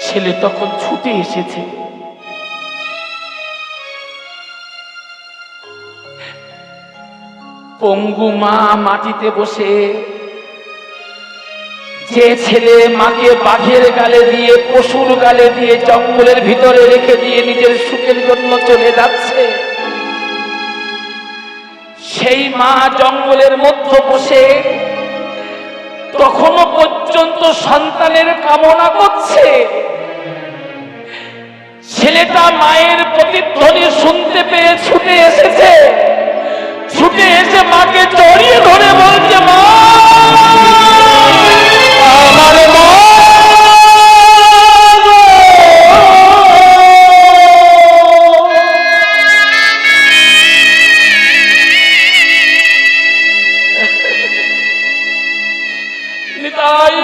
ছেলে তখন ছুটে এসেছে। পঙ্গু মা মাটিতে বসে, যে ছেলে মাকে বাঘের গালে দিয়ে, পশুর গালে দিয়ে জঙ্গলের ভিতরে রেখে দিয়ে নিজের সুখের জন্য চলে যাচ্ছে, সেই মা জঙ্গলের মধ্যে বসে তখনো পর্যন্ত সন্তানের কামনা করছে। ছেলেটা মায়ের প্রতিধ্বনি শুনতে পেয়ে ছুটে এসেছে, ছুটে এসে মাকে জড়িয়ে ধরে বলছে, মা আমার মা। নিতাই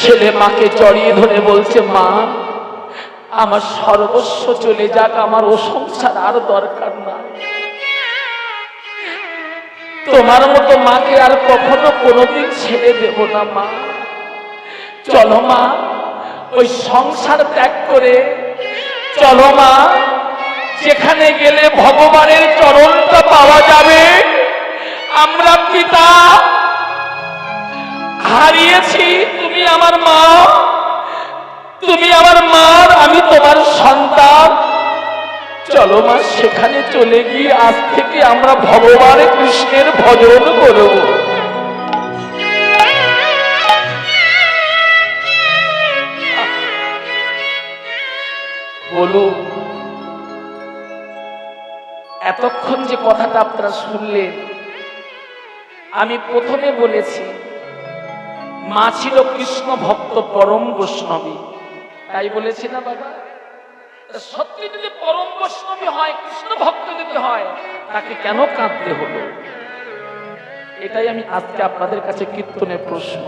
ছেলে মাকে জড়িয়ে ধরে বলছে, মা আমার সর্বস্ব চলে যাক, আমার ও সংসার আর দরকার নাই। তোমার মতো মাকে আর কখনো কোনোদিন ছেড়ে দেব না মা। চলো মা, ওই সংসার ত্যাগ করে চলো মা, যেখানে গেলে ভগবানের চরণটা পাওয়া যাবে। আমরা পিতা হারিয়েছি, তুমি আমার মা, তুমি আমার মা, আমি তোমার সন্তান। চলো মা, সেখানে চলে গিয়ে আজ থেকে আমরা ভগবান কৃষ্ণের ভজন করব। বলুন, এতক্ষণ যে কথাটা আপনারা শুনলেন, আমি প্রথমে বলেছি মা ছিল কৃষ্ণ ভক্ত পরম বৈষ্ণবী, তাই বলেছি না বাবা? সত্যি যদি পরম বৈষ্ণবী হয়, কৃষ্ণ ভক্ত যদি হয়, তাকে কেন কাঁদতে হলো? এটাই আমি আজকে আপনাদের কাছে কীর্তনের প্রশ্ন।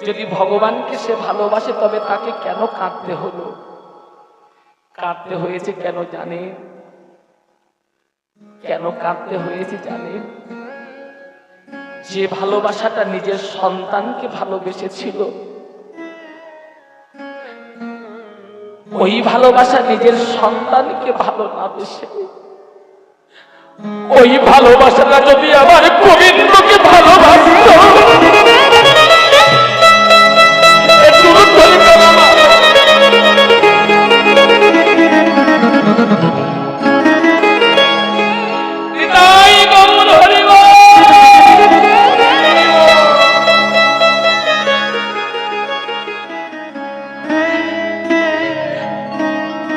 যদি ভগবানকে সে ভালোবাসে, তবে তাকে কেন কাঁদতে হলো? কাঁদতে হয়েছে কেন জানেন? কেন কাঁদতে হয়েছে জানেন? যে ভালোবাসাটা নিজের সন্তানকে ভালোবেসেছিল, ওই ভালোবাসা নিজের সন্তানকে ভালো না বেসে, ওই ভালোবাসাটা যদি আমার গোবিন্দকে ভালোবাসত,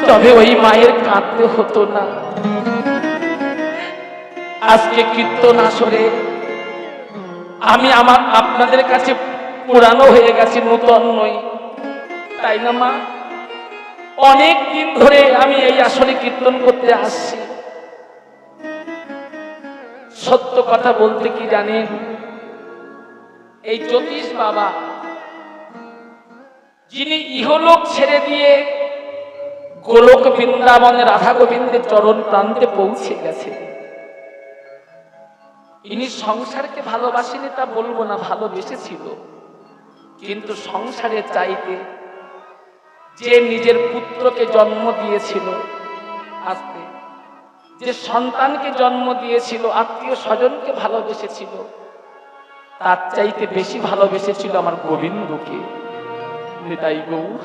তবে ওই মায়ের কাঁদতে হতো না। আজকে কীর্তন আসরে আমি আপনাদের কাছে পুরানো হয়ে গেছি, নূতন নই, তাই না মা? অনেক দিন ধরে আমি এই আসরে কীর্তন করতে আসছি। সত্য কথা বলতে কি জানেন, এই জ্যোতিষ বাবা, যিনি ইহলোক ছেড়ে দিয়ে গোলক বৃন্দাবনে রাধা গোবিন্দের চরণ প্রান্তে পৌঁছে গেছে, ইনি সংসারকে ভালোবাসেনি তা বলবো না, ভালোবেসেছিল। কিন্তু সংসারে চাইতে যে নিজের পুত্রকে জন্ম দিয়েছিল, আজকে যে সন্তানকে জন্ম দিয়েছিল, আত্মীয় স্বজনকে ভালোবেসেছিল, তার চাইতে বেশি ভালোবেসেছিল আমার গোবিন্দকে। নিতাই গৌর।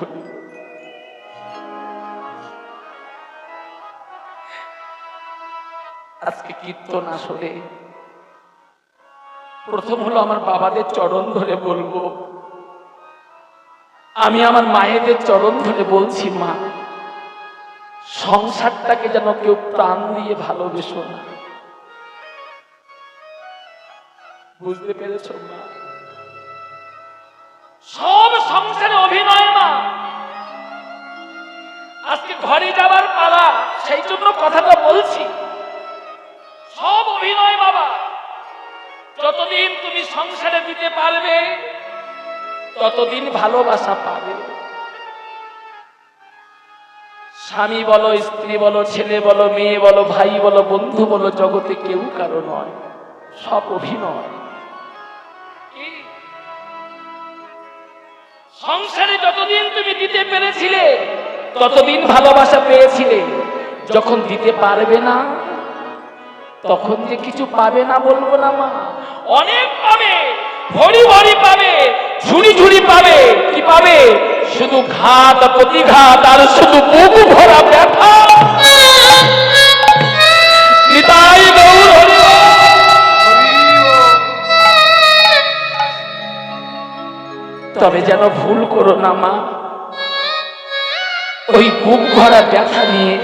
আজকে কীর্তন আসলে প্রথম হলো আমার বাবাদের চরণ ধরে বলবো, আমি আমার মায়েদের চরণ ধরে বলছি, মা, সংসারটাকে যেন কেউ প্রাণ দিয়ে ভালোবেসো না। বুঝতে পেরেছ মা? সব সংসারে অভিনয় মা। আজকে ঘরে যাবার পালা, সেই জন্য কথাটা বলছি। সব অভিনয় বাবা। যতদিন তুমি সংসারে দিতে পারবে, ততদিন ভালোবাসা পাবে। স্বামী বলো, স্ত্রী বলো, ছেলে বলো, মেয়ে বলো, ভাই বলো, বন্ধু বলো, জগতে কেউ কারো নয়, সব অভিনয়। সংসারে যতদিন তুমি দিতে পেরেছিলে, ততদিন ভালোবাসা পেয়েছিলে। যখন দিতে পারবে না, তখন যে কিছু পাবে না বলবো না মা, অনেক পাবে, ভরি ভরি পাবে, ঝুড়ি ঝুড়ি পাবে। কি পাবে? শুধু ঘাত প্রতিঘাত, আর শুধু বুক ভরা ব্যথা। নিতাই গৌর হরি বল। তবে যেন ভুল করো না মা, ওই বুক ভরা ব্যথা নিয়ে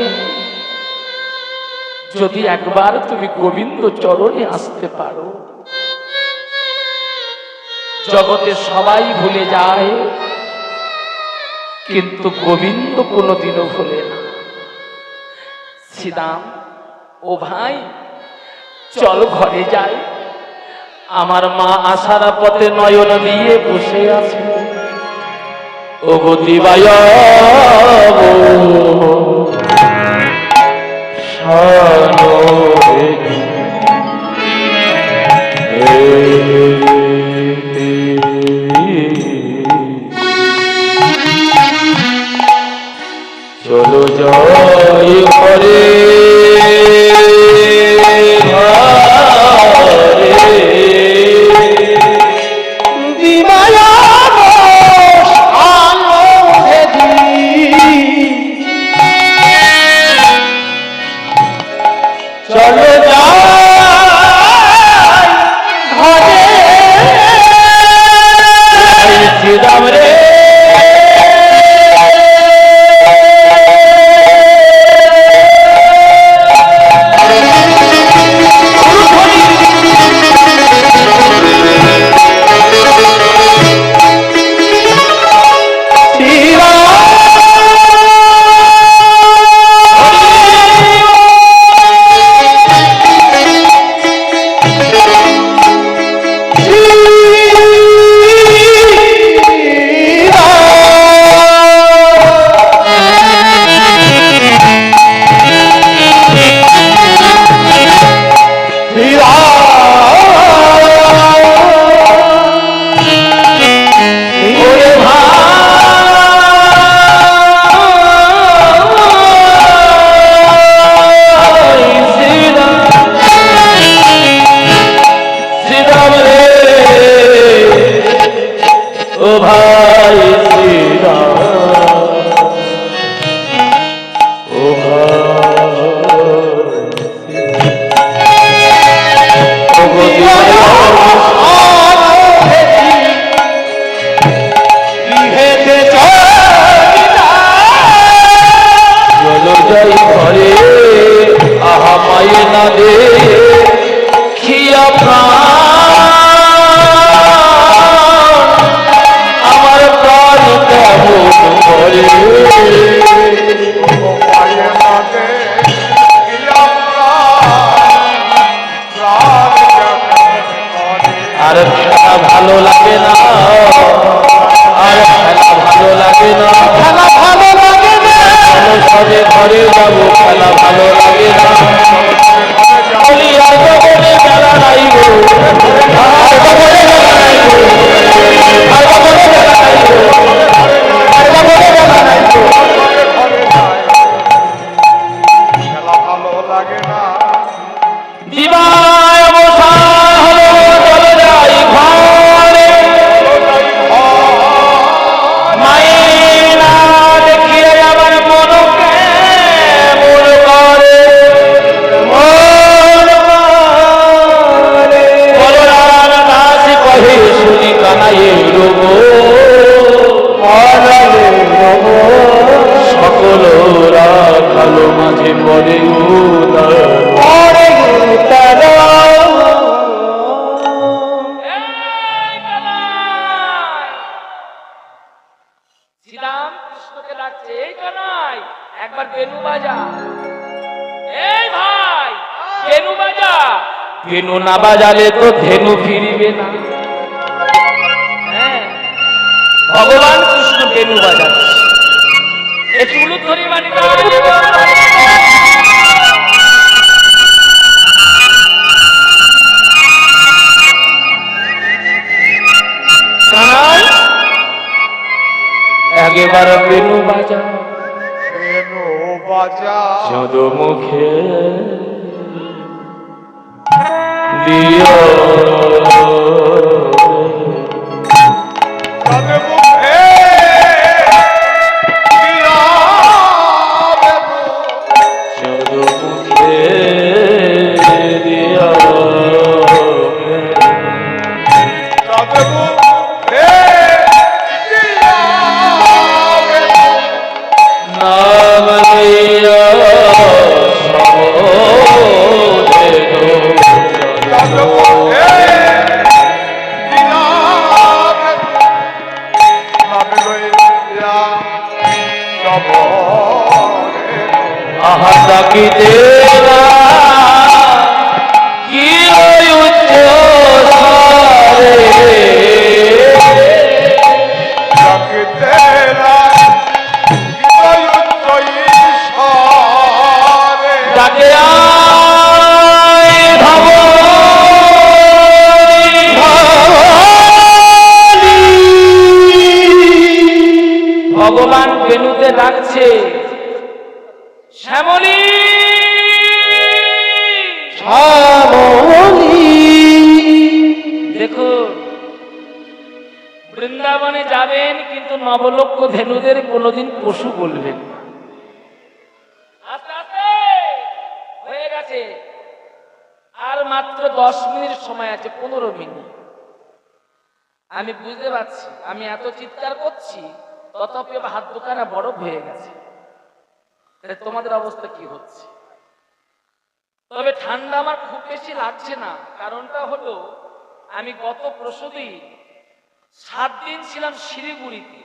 যদি একবার তুমি গোবিন্দ চরণে আসতে পারো, জগতে সবাই ভুলে যায়, কিন্তু গোবিন্দ কোনোদিনও ভুলে না। শ্রীরাম, ও ভাই, চল ঘরে যাই। আমার মা আসার পথে নয়ন দিয়ে বসে আছে। ও গতিবায় চলো জয় ঘরে ঘরে দিবায়া চলো যাই ঘরে শ্রীরাম রে আর খেলা ভালো লাগে না, আর খেলা ভালো লাগে না, খেলা ভালো লাগে না, সবে ঘরে যাবো, খেলা ভালো লাগে না, বলি আর বলে খেলা নাই গো, আর বলে খেলা নাই গো, আর বলে খেলা নাই গো, আর বলে খেলা নাই গো, খেলা ভালো লাগে না। দিবায় অবসান হলো, চলে যাই ঘরে, মায়ের না দেখিয়ে আমার মনকে মন করে, মন করে। বলরাম দাস কহে শুনি কানাইয়ের গো, সকল রাখালো মাঝে পড়ে উদার, পড়ে উদার। শ্রীরাম কৃষ্ণকে ডাকছে, এই কানাই একবার বেনু বাজা, এই ভাই বেনু বাজা। বেনু না বাজালে তো ধেনু ফিরিবে না। হ্যাঁ, ভগবান কৃষ্ণ বেনু বাজাচ্ছে। এই চুলুর ধরে মানি কানাই একবার বেনু বাজা, বেনু বাজা চাঁদ মুখে দিও, তাদের মুখে দিয়া বেনু, চাঁদ মুখে দিও, তাদের মুখে দিয়া বেনু, নাম লইয়া সমোধে দো, তাদের মুখে দিয়া বেনু, নামে লইয়া সবরে আহা ডাকিতে না কি ওই উচ্চ স্বরে, ডাকিতে লাই বিজয় ঈশ্বরে, ডাকে আয় ভবানী, ভবানী। ভগবান বেনুতে ডাকছে, শ্যামলী, শ্যামলী। দেখুন, বৃন্দাবনে যাবেন কিন্তু নবলক্ষ ধেনুদের কোনোদিন পশু বলবেন না। আস্তে আস্তে হয়ে গেছে, আর মাত্র 10 মিনিট সময় আছে, 15 মিনিট। আমি বুঝতে পারছি আমি এত চিৎকার করছি, তথাপি হাত দুখানা বরফ হয়ে গেছে। তাহলে তোমাদের অবস্থা কি হচ্ছে? তবে ঠান্ডা আমার খুব বেশি লাগছে না। কারণটা হলো আমি গত পরশুদিন 7 দিন ছিলাম শিলিগুড়িতে।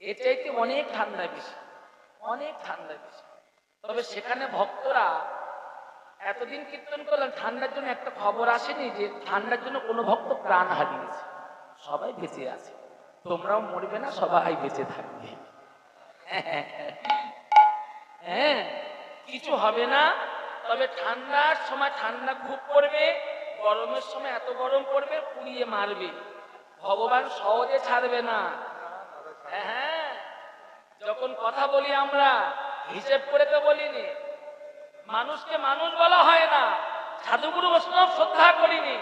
এটাইতে অনেক ঠান্ডা বেশি, অনেক ঠান্ডা বেশি। তবে সেখানে ভক্তরা এতদিন কীর্তন করলাম, ঠান্ডার জন্য একটা খবর আসেনি যে ঠান্ডার জন্য কোনো ভক্ত প্রাণ হারিয়েছে। সবাই বেঁচে আছে, তোমরাও মরবে না, সবাই বেঁচে থাকবে। হ্যাঁ, কিছু হবে না। তবে ঠান্ডার সময় ঠান্ডা খুব পড়বে, গরমের সময় এত গরম পড়বে পুড়িয়ে মারবে। ভগবান সহজে ছাড়বে না। হ্যাঁ, যখন কথা বলি আমরা হিসেব করে তো বলিনি। মানুষকে মানুষ বলা হয় না, সাধুগুরু বৈষ্ণব শ্রদ্ধা করিনি,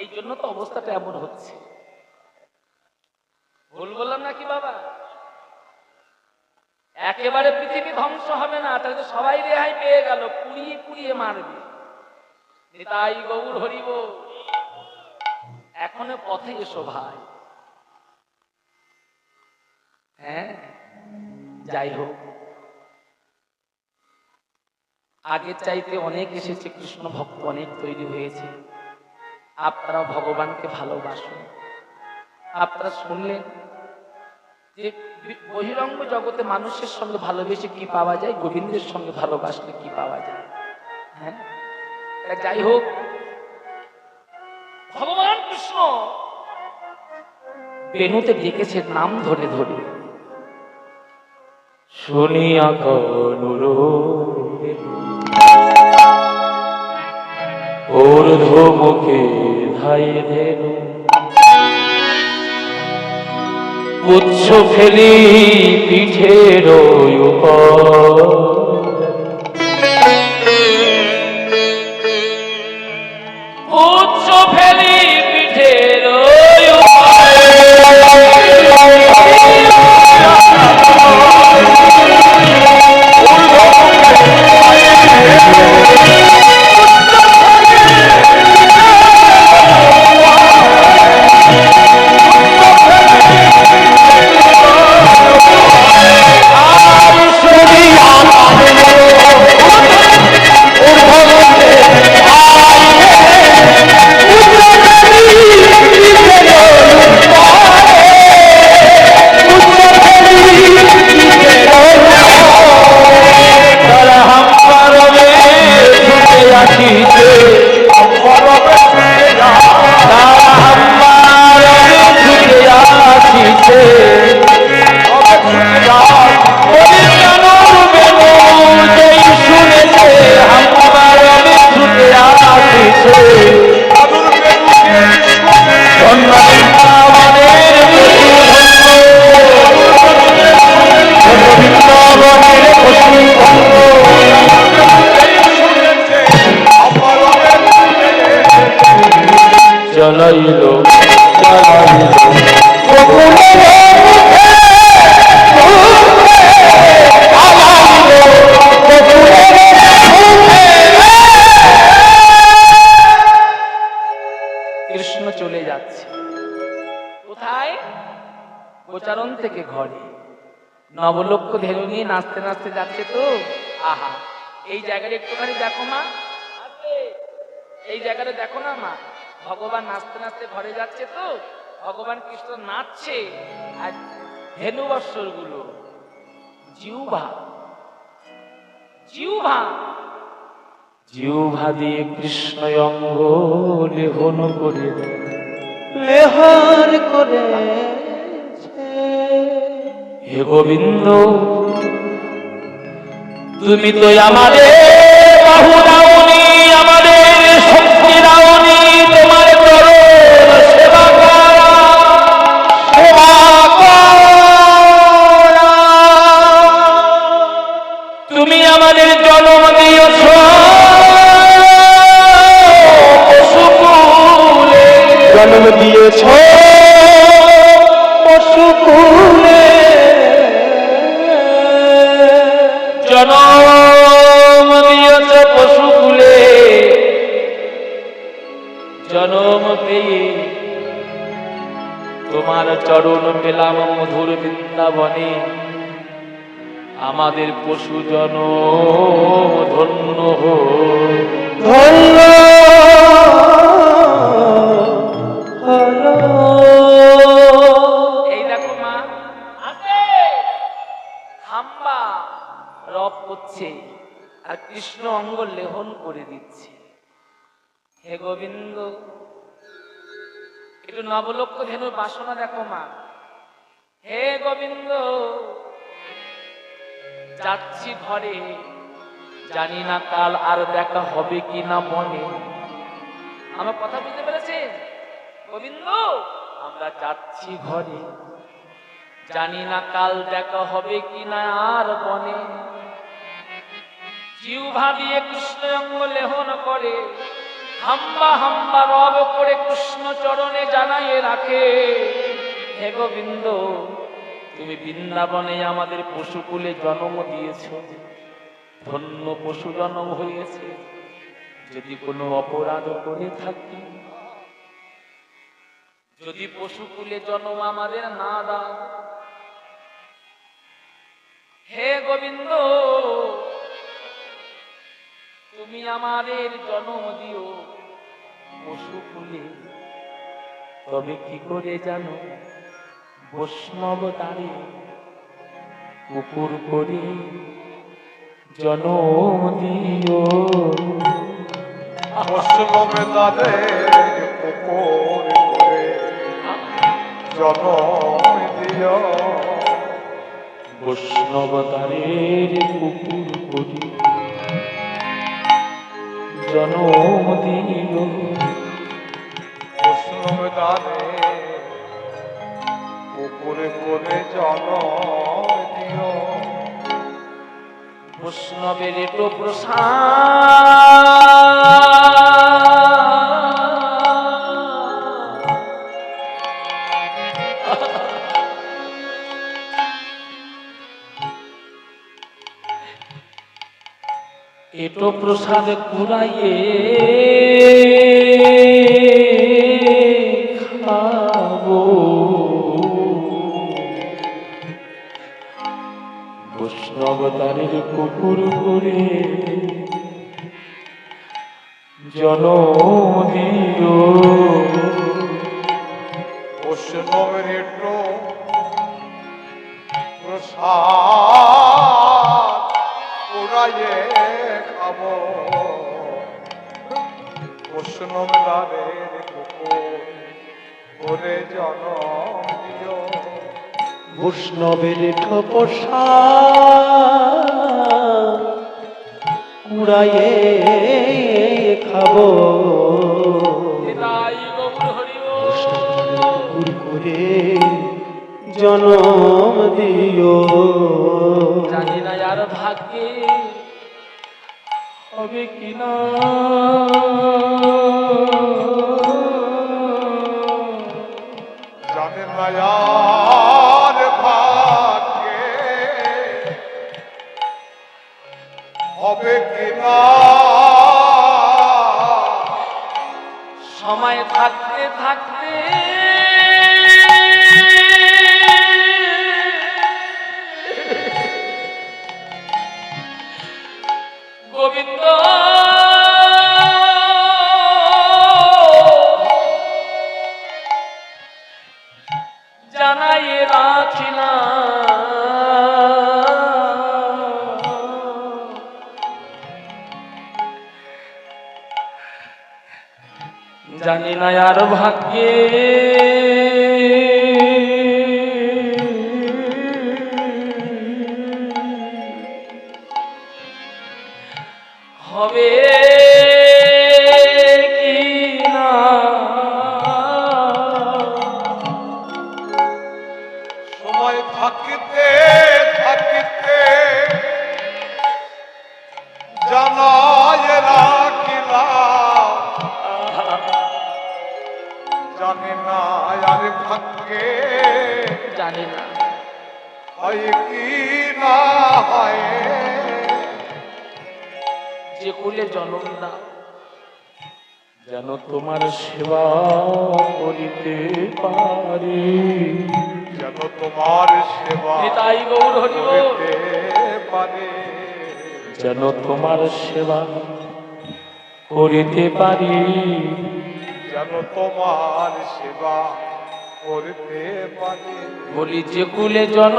এই জন্য তো অবস্থাটা এমন হচ্ছে। ভুল বললাম নাকি বাবা? একেবারে পৃথিবী ধ্বংস হবে না, তাহলে তো সবাই রেহাই পেয়ে গেল, পুড়িয়ে পুড়িয়ে মারবে। নিতাই গৌর হরিব। এখনো পথে এসো ভাই। হ্যাঁ, যাই হোক, আগের চাইতে অনেক এসেছে, কৃষ্ণ ভক্ত অনেক তৈরি হয়েছে। আপনারা ভগবানকে ভালোবাসুন। আপনারা শুনলেন যে বহিরঙ্গ জগতে মানুষের সঙ্গে ভালোবেসে কি পাওয়া যায়, গোবিন্দের সঙ্গে ভালোবাসলে কি পাওয়া যায়। হ্যাঁ, যাই হোক, ভগবান কৃষ্ণ বেনুতে ডেকেছে নাম ধরে ধরে। শুনিয়া কনুর ঊর্ধ্ব মুখে ধাই ধেনু, উচ্চ ফেলি পিঠের উপর, উচ্চ ফেলি পিঠের চলাইল কৃষ্ণ চলে যাচ্ছে কোথায়? গোচারণ থেকে ঘরে। নবলক্ষ ধেনু নিয়ে নাচতে নাচতে যাচ্ছে তো। আহা, এই জায়গাটা একটুখানি দেখো মা, এই জায়গাটা দেখো না মা, ভগবান নাচতে নাচতে ঘরে যাচ্ছে তো। ভগবান কৃষ্ণ নাচছে, আর ধেনু বৎসর গুলো জিহ্বা জিহ্বা জিহ্বা দিয়ে কৃষ্ণ অঙ্গ লেহন করে লেহন করে, হে গোবিন্দ তুমি তো আমাদের বাহু দাওনি, আমাদের শক্তি দাওনি, তোমার চরণ সেবা করা, সেবা করা। তুমি আমাদের জন্ম দিয়েছ পশুকুলে, জন্ম দিয়েছ পশুকুলে, জন্ম দিয়েছ পশুকুলে, তোমার চরণ পেলাম মধুর বৃন্দাবনে, আমাদের পশু জন ধন্য হোক। ধন্য হলো। এই দেখো মা আছে হাম্বা রব করছে আর কৃষ্ণ অঙ্গ লেহন করে দিচ্ছে। হে গোবিন্দ, একটু নবলক্ষ ধেনুর বাসনা দেখো মা। হে গোবিন্দ, যাচ্ছি ঘরে, জানি না কাল আর দেখা হবে কি না মনে। আমার কথা বুঝতে পেরেছে গোবিন্দ? আমরা যাচ্ছি ঘরে, জানি না কাল দেখা হবে কি না আর বনে। জিহ্বা দিয়ে কৃষ্ণ অঙ্গ লেহন করে, হাম্বা হাম্বা রব করে কৃষ্ণ চরণে জানাইয়ে রাখে। হে গোবিন্দ, তুমি বৃন্দাবনে আমাদের পশুকুলে জন্ম দিয়েছ, ধন্য পশু জন্ম হয়েছে। যদি কোনো অপরাধ করে থাকি, যদি পশুকুলে জন্ম আমাদের না দাও, হে গোবিন্দ তুমি আমাদের জন্ম দিও পশুকুলে। তবে কি করে জানো, বৈষ্ণব তারে কুকুর করে জন্ম দিও। বৈষ্ণবে তাদের কুকুর করে জনম দিও। বৈষ্ণব তারের কুকুর করে জন্ম দিও। বৈষ্ণবে তাদের কুকুর করে জনম দিও। বৈষ্ণবের তো প্রসাদ, এটো প্রসাদ কুড়াইয়ে খাবো। বৈষ্ণব তারের কুকুর করে জন্ম দিও। বৈষ্ণবের একটু প্রসাদ উড়াইয়ে খাবো। বৈষ্ণব তাদের কুকুর করে জনম দিও। বৈষ্ণবের প্রসাদ কুড়াইয়ে খাবো। নিতাই গৌর হরি বল। কুকুর করে জনম দিও। জানি না আর ভাগ্যে হবে কিনা, জানে না আর ভাগ্যে হবে কিনা। সময় থাকতে থাকতে গোবিন্দ জানাই রাখিলাম। জানি না আর ভাগ্যে হবে কি না। সময় থাকিতে থাকিতে জানায় রাখিলাম। জানি না আর ভাগ্যে জানি না হয় কি না হয়। যে কুলে জন্ম দাও যেন তোমার সেবা করিতে পারি, যেন তোমার সেবা নিতাই গৌর হরি বল। করিতে পারে, যেন তোমার সেবা করিতে পারি, যেন তোমার সেবা করতে পারে। বলি যে কুলে জন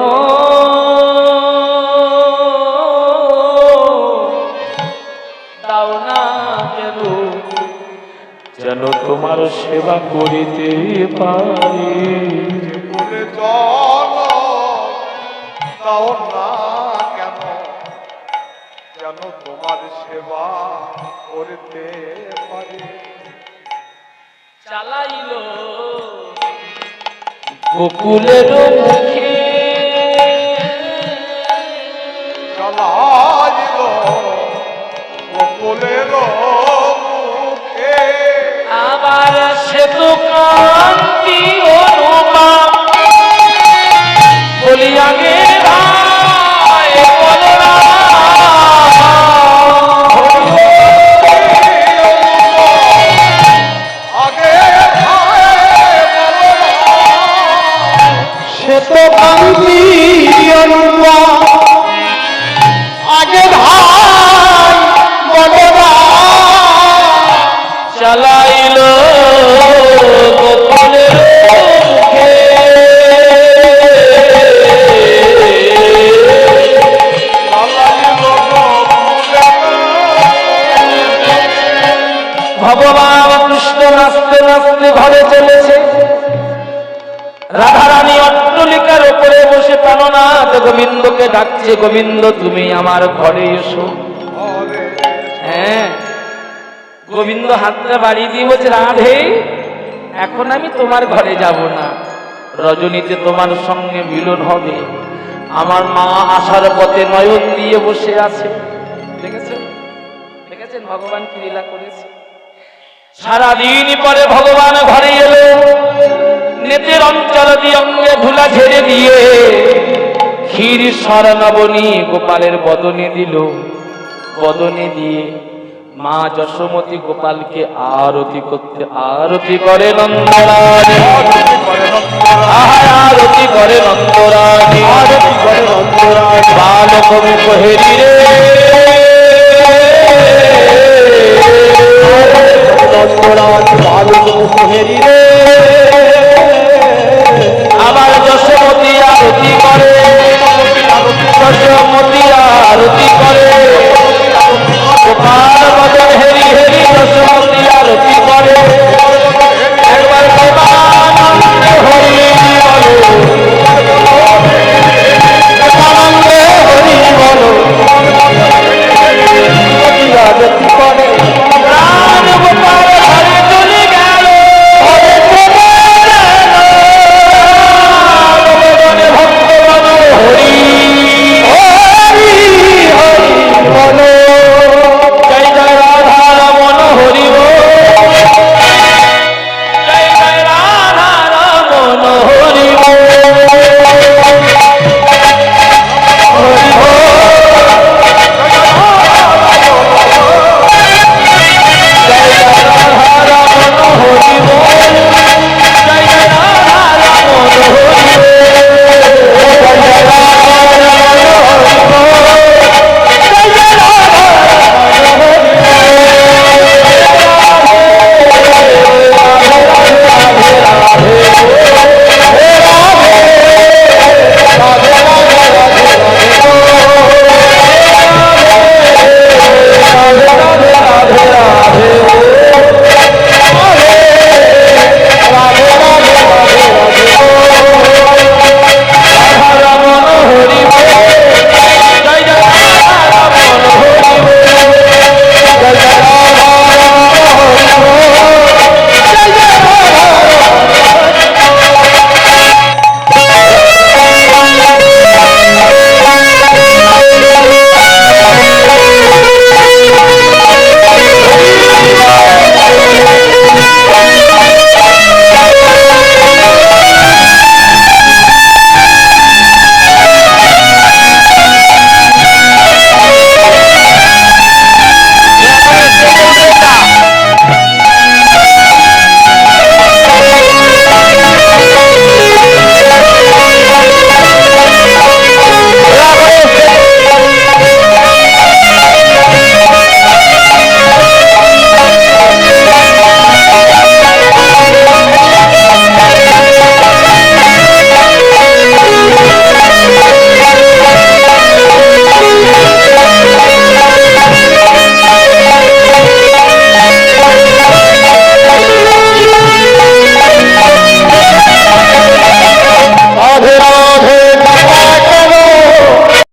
দাও না কেন, যেন তোমার সেবা করিতে পারি, যে বলে চল দাও না কেন, যেন তোমার সেবা করতে পারে। চালাইল গোকুলের মুখে, চালাইল গোকুলের মুখে, আবার সে তো কান্তি অনুপম বলি আগে ভাই বলরাম, আগে ভাই বলরাম, সে তো কান্তি অনুপম, আগে ভাই বলরাম, চালাইল গোকুলের মুখে, ভগবান কৃষ্ণ নাচতে নাচতে ঘরে চলেছে। রাধারানী অট্টলিকার উপরে বসে প্রাণনাথ গোবিন্দকে ডাকছে, গোবিন্দ তুমি আমার ঘরে এসো। ঘরে হ্যাঁ, গোবিন্দ হাতটা বাড়িয়ে দিয়ে বলছে, রাধে এখন আমি তোমার ঘরে যাব না, রজনীতে তোমার সঙ্গে মিলন হবে। আমার মা আসার পথে নয়ন দিয়ে বসে আছে। দেখেছেন দেখেছেন ভগবান কি লীলা করেছে। সারাদিন পরে ভগবান ঘরে এলো, নেতের অঞ্চল দিয়ে অঙ্গে ধুলা ঝেড়ে দিয়ে ক্ষীর স্বর্ণবনী গোপালের বদনে দিল। বদনে দিয়ে মা যশোমতী গোপালকে আরতি করতে আরতি করে নন্দরানী, আরতি করে নন্দরানী, আরতি করে নন্দরানী, বালক মুখ হেরি রে নন্দরানী, বালক মুখ হেরি রে